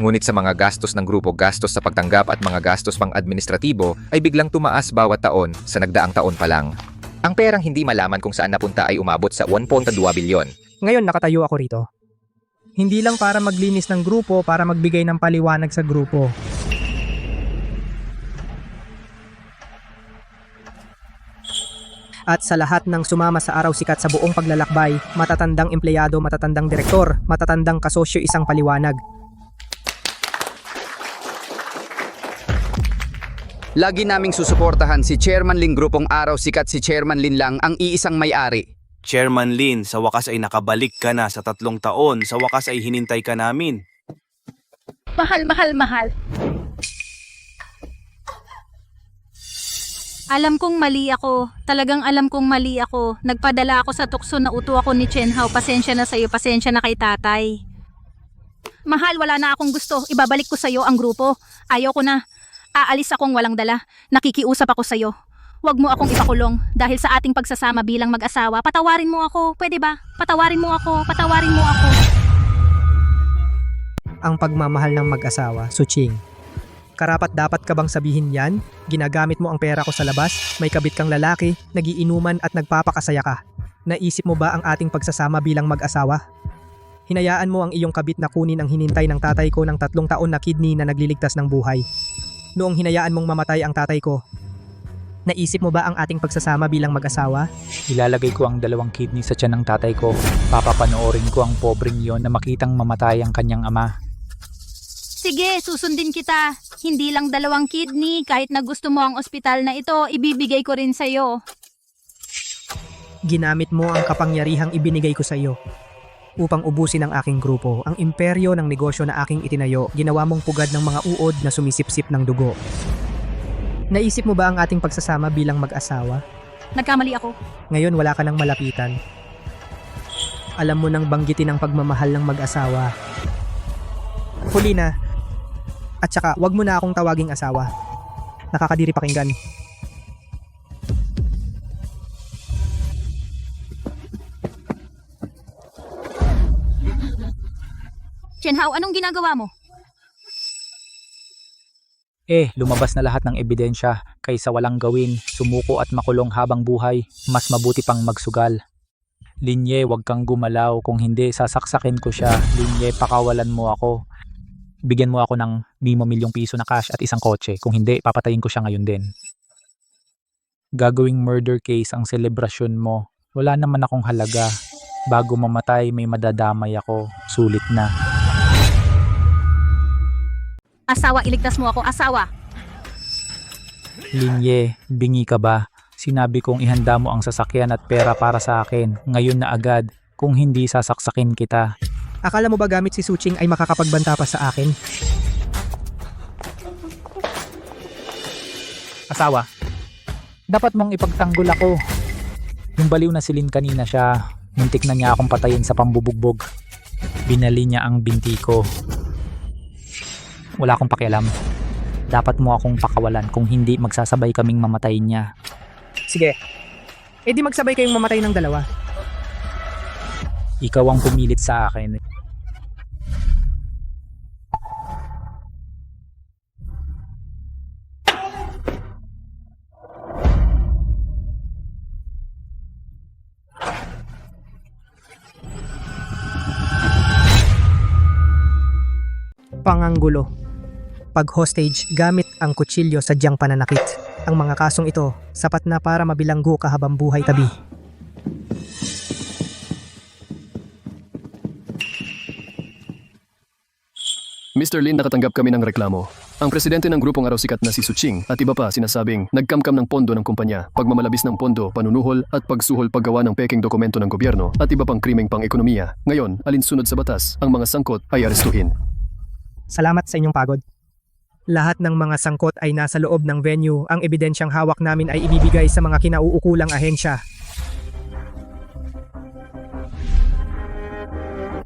Ngunit sa mga gastos ng grupo, gastos sa pagtanggap at mga gastos pang-administratibo ay biglang tumaas bawat taon sa nagdaang taon pa lang. Ang perang hindi malaman kung saan napunta ay umabot sa 1.2 bilyon. Ngayon nakatayo ako rito. Hindi lang para maglinis ng grupo, para magbigay ng paliwanag sa grupo. At sa lahat ng sumama sa Araw Sikat sa buong paglalakbay, matatandang empleyado, matatandang direktor, matatandang kasosyo, isang paliwanag. Lagi naming susuportahan si Chairman Lin Grupong Araw Sikat. Si Chairman Lin lang ang iisang may-ari. Chairman Lin, sa wakas ay nakabalik ka na sa 3 taon. Sa wakas ay hinintay ka namin. Mahal. Alam kong mali ako. Talagang alam kong mali ako. Nagpadala ako sa tukso na uto ako ni Chen Hao. Pasensya na sa'yo, pasensya na kay tatay. Mahal, wala na akong gusto. Ibabalik ko sa'yo ang grupo. Ayaw ko na. Aalis akong walang dala. Nakikiusap ako sa'yo. Huwag mo akong ipakulong dahil sa ating pagsasama bilang mag-asawa. Patawarin mo ako, pwede ba? Patawarin mo ako, patawarin mo ako. Ang pagmamahal ng mag-asawa, Suching. Karapat dapat ka bang sabihin yan? Ginagamit mo ang pera ko sa labas, may kabit kang lalaki, nagiinuman at nagpapakasaya ka. Naisip mo ba ang ating pagsasama bilang mag-asawa? Hinayaan mo ang iyong kabit na kunin ang hinintay ng tatay ko ng 3 taon na kidney na nagliligtas ng buhay. Noong hinayaan mong mamatay ang tatay ko, naisip mo ba ang ating pagsasama bilang mag-asawa? Ilalagay ko ang 2 kidney sa tiyan ng tatay ko. Papapanoorin ko ang pobreng yon na makitang mamatay ang kanyang ama. Sige, susundin kita. Hindi lang 2 kidney, kahit na gusto mo ang ospital na ito, ibibigay ko rin sa'yo. Ginamit mo ang kapangyarihang ibinigay ko sa iyo upang ubusin ang aking grupo. Ang imperyo ng negosyo na aking itinayo, ginawa mong pugad ng mga uod na sumisipsip ng dugo. Naisip mo ba ang ating pagsasama bilang mag-asawa? Nagkamali ako. Ngayon wala ka nang malapitan. Alam mo nang banggitin ang pagmamahal ng mag-asawa. Huli na. At saka, wag mo na akong tawaging asawa. Nakakadiri pakinggan. Chen Hao, anong ginagawa mo? Lumabas na lahat ng ebidensya. Kaysa walang gawin, sumuko at makulong habang buhay, mas mabuti pang magsugal. Linye, wag kang gumalaw. Kung hindi, sasaksakin ko siya. Linye, pakawalan mo ako. Bigyan mo ako ng 5 milyong piso na cash at isang kotse. Kung hindi, papatayin ko siya ngayon din. Gagawing murder case ang selebrasyon mo. Wala naman akong halaga. Bago mamatay, may madadamay ako. Sulit na. Asawa, iligtas mo ako, asawa. Linye, bingi ka ba? Sinabi kong ihanda mo ang sasakyan at pera para sa akin. Ngayon na agad. Kung hindi, sasaksakin kita. Akala mo ba gamit si Suching ay makakapagbanta pa sa akin? Asawa, dapat mong ipagtanggol ako. Yung baliw na silin kanina siya, muntik na niya akong patayin sa pambubugbog. Binali niya ang binti ko. Wala akong pakialam. Dapat mo akong pakawalan, kung hindi magsasabay kaming mamatay niya. Sige. Di magsabay kayong mamatay ng 2. Ikaw ang pumilit sa akin. Panganggulo. Pag-hostage gamit ang kutsilyo sa sadyang pananakit. Ang mga kasong ito, sapat na para mabilanggo ka habang buhay tabi. Mr. Lin, nakatanggap kami ng reklamo. Ang presidente ng grupong Araw Sikat na si Suching at iba pa sinasabing nagkamkam ng pondo ng kumpanya, pagmamalabis ng pondo, panunuhol at pagsuhol paggawa ng peking dokumento ng gobyerno at iba pang krimeng pang-ekonomiya. Ngayon, alinsunod sa batas, ang mga sangkot ay arestuhin. Salamat sa inyong pagod. Lahat ng mga sangkot ay nasa loob ng venue. Ang ebidensyang hawak namin ay ibibigay sa mga kinauukulang ahensya.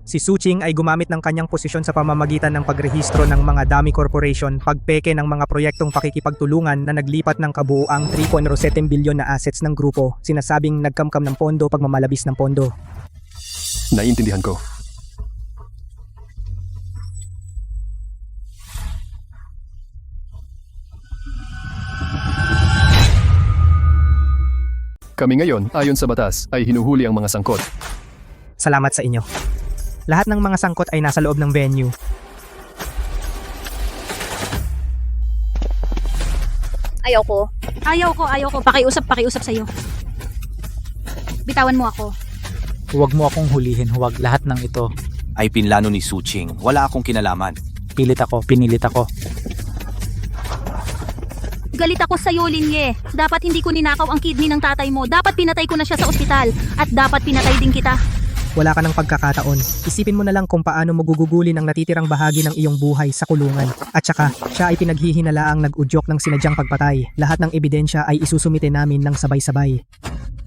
Si Suching ay gumamit ng kanyang posisyon sa pamamagitan ng pagrehistro ng mga dummy corporation, pagpeke ng mga proyektong pakikipagtulungan na naglipat ng kabuuang 3.07 bilyon na assets ng grupo, sinasabing nagkamkam ng pondo, pagmamalabis ng pondo. Naiintindihan ko. Kami ngayon, ayon sa batas, ay hinuhuli ang mga sangkot. Salamat sa inyo. Lahat ng mga sangkot ay nasa loob ng venue. Ayoko. Pakiusap sa'yo. Bitawan mo ako. Huwag mo akong hulihin, huwag. Lahat ng ito ay pinlano ni Suching. Wala akong kinalaman. Pinilit ako. Galit ako sa'yo, Linye. Dapat hindi ko ninakaw ang kidney ng tatay mo. Dapat pinatay ko na siya sa ospital. At dapat pinatay din kita. wala ka ng pagkakataon. Isipin mo na lang kung paano mo gugugulin ang natitirang bahagi ng iyong buhay sa kulungan. At saka, siya ay pinaghihinalaang nag-udyok ng sinadyang pagpatay. Lahat ng ebidensya ay isusumite namin ng sabay-sabay.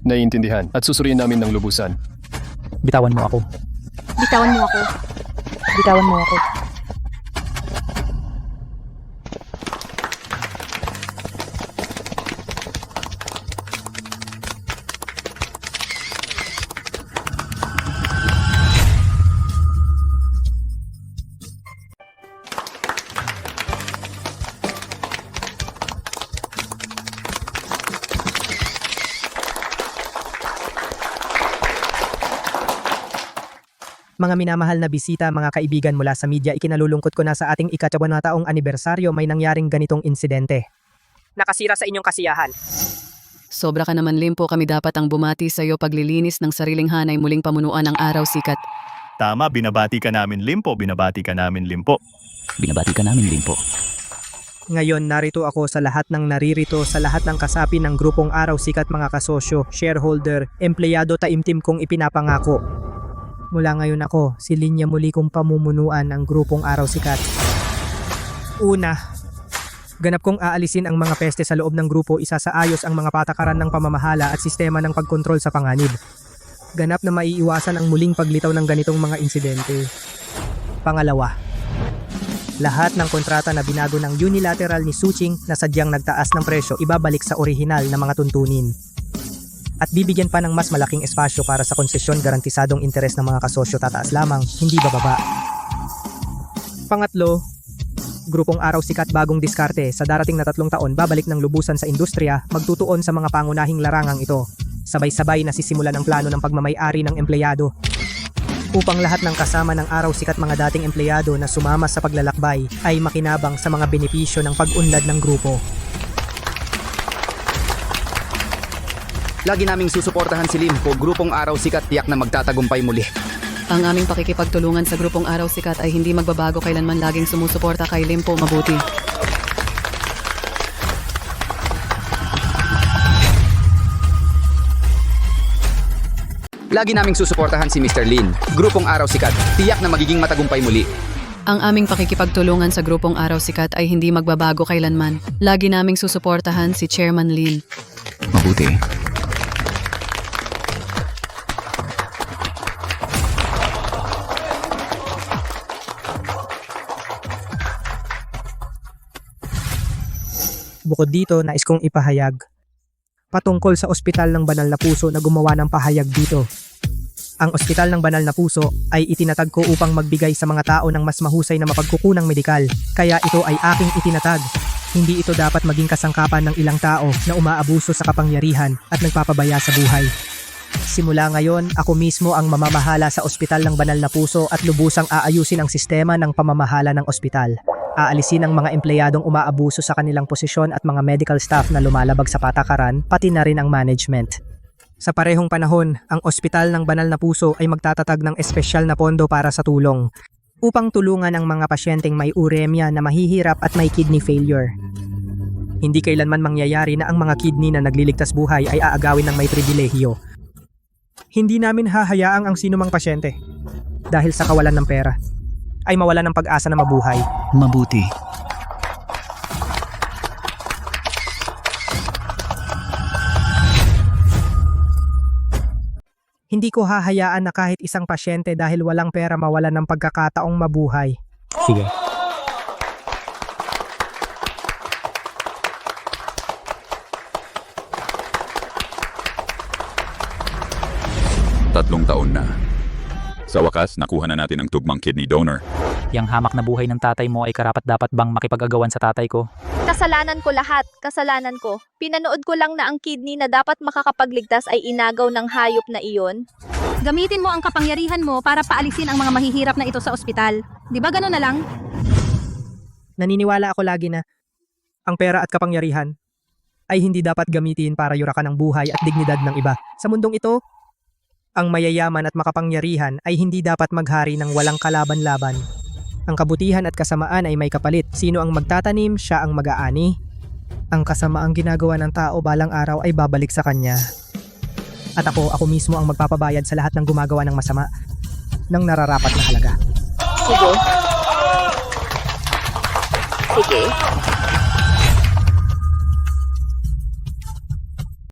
Naiintindihan at susuriin namin ng lubusan. Bitawan mo ako. Bitawan mo ako. Bitawan mo ako. Mga minamahal na bisita, mga kaibigan mula sa media, ikinalulungkot ko na sa ating ika-80 anibersaryo may nangyaring ganitong insidente. Nakasira sa inyong kasiyahan. Sobra ka naman, Limpo. Kami dapat ang bumati sa iyo paglilinis ng sariling hanay muling pamunuan ng araw sikat. Tama, binabati ka namin Limpo, binabati ka namin Limpo. Binabati ka namin, Limpo. Ngayon narito ako sa lahat ng naririto, sa lahat ng kasapi ng grupong Araw Sikat, mga kasosyo, shareholder, empleyado, taimtim kong ipinapangako. Mula ngayon ako, si Linya muli kong pamumunuan ng grupong Araw Sikat. Una, ganap kong aalisin ang mga peste sa loob ng grupo, isasaayos ang mga patakaran ng pamamahala at sistema ng pagkontrol sa panganib. Ganap na maiiwasan ang muling paglitaw ng ganitong mga insidente. Pangalawa, lahat ng kontrata na binago ng unilateral ni Suching na sadyang nagtaas ng presyo ibabalik sa orihinal na mga tuntunin. At bibigyan pa ng mas malaking espasyo para sa konsesyon, garantisadong interes ng mga kasosyo tataas lamang, hindi bababa. Pangatlo, grupong Araw Sikat bagong diskarte, sa darating na 3 taon babalik ng lubusan sa industriya, magtutuon sa mga pangunahing larangang ito. Sabay-sabay na sisimulan ang plano ng pagmamay-ari ng empleyado. Upang lahat ng kasama ng Araw Sikat, mga dating empleyado na sumama sa paglalakbay, ay makinabang sa mga benepisyo ng pag-unlad ng grupo. Lagi naming susuportahan si Limpo, grupong Araw Sikat, tiyak na magtatagumpay muli. Ang aming pakikipagtulungan sa grupong Araw Sikat ay hindi magbabago kailanman, laging sumusuporta kay Limpo mabuti. Lagi naming susuportahan si Mr. Lin, grupong Araw Sikat, tiyak na magiging matagumpay muli. Ang aming pakikipagtulungan sa grupong Araw Sikat ay hindi magbabago kailanman. Lagi naming susuportahan si Chairman Lin. Mabuti. Bukod dito, nais kong ipahayag patungkol sa Ospital ng Banal na Puso na gumawa ng pahayag dito. Ang Ospital ng Banal na Puso ay itinatag ko upang magbigay sa mga tao ng mas mahusay na mapagkukunang medikal. Kaya ito ay aking itinatag. Hindi ito dapat maging kasangkapan ng ilang tao na umaabuso sa kapangyarihan at nagpapabaya sa buhay. Simula ngayon, ako mismo ang mamamahala sa Ospital ng Banal na Puso at lubusang aayusin ang sistema ng pamamahala ng ospital. Aalisin ang mga empleyadong umaabuso sa kanilang posisyon at mga medical staff na lumalabag sa patakaran, pati na rin ang management. Sa parehong panahon, ang Ospital ng Banal na Puso ay magtatatag ng espesyal na pondo para sa tulong upang tulungan ang mga pasyenteng may uremia na mahihirap at may kidney failure. Hindi kailanman mangyayari na ang mga kidney na nagliligtas buhay ay aagawin ng may pribilehiyo. Hindi namin hahayaang ang sinumang pasyente, dahil sa kawalan ng pera, ay mawalan ng pag-asa na mabuhay. Mabuti. Hindi ko hahayaan na kahit isang pasyente dahil walang pera mawalan ng pagkakataong mabuhay. Sige. Tatlong taon na. Sa wakas, nakuha na natin ang tugmang kidney donor. Yang hamak na buhay ng tatay mo ay karapat-dapat bang makipag-agawan sa tatay ko? Kasalanan ko lahat, kasalanan ko. Pinanood ko lang na ang kidney na dapat makakapagligtas ay inagaw ng hayop na iyon. Gamitin mo ang kapangyarihan mo para paalisin ang mga mahihirap na ito sa ospital. Di ba gano'n na lang? Naniniwala ako lagi na ang pera at kapangyarihan ay hindi dapat gamitin para yurakan ang buhay at dignidad ng iba. Sa mundong ito, ang mayayaman at makapangyarihan ay hindi dapat maghari ng walang kalaban-laban. Ang kabutihan at kasamaan ay may kapalit. Sino ang magtatanim, siya ang mag-aani. Ang kasamaang ginagawa ng tao balang araw ay babalik sa kanya. At ako mismo ang magpapabayad sa lahat ng gumagawa ng masama ng nararapat na halaga. Sige. Sige.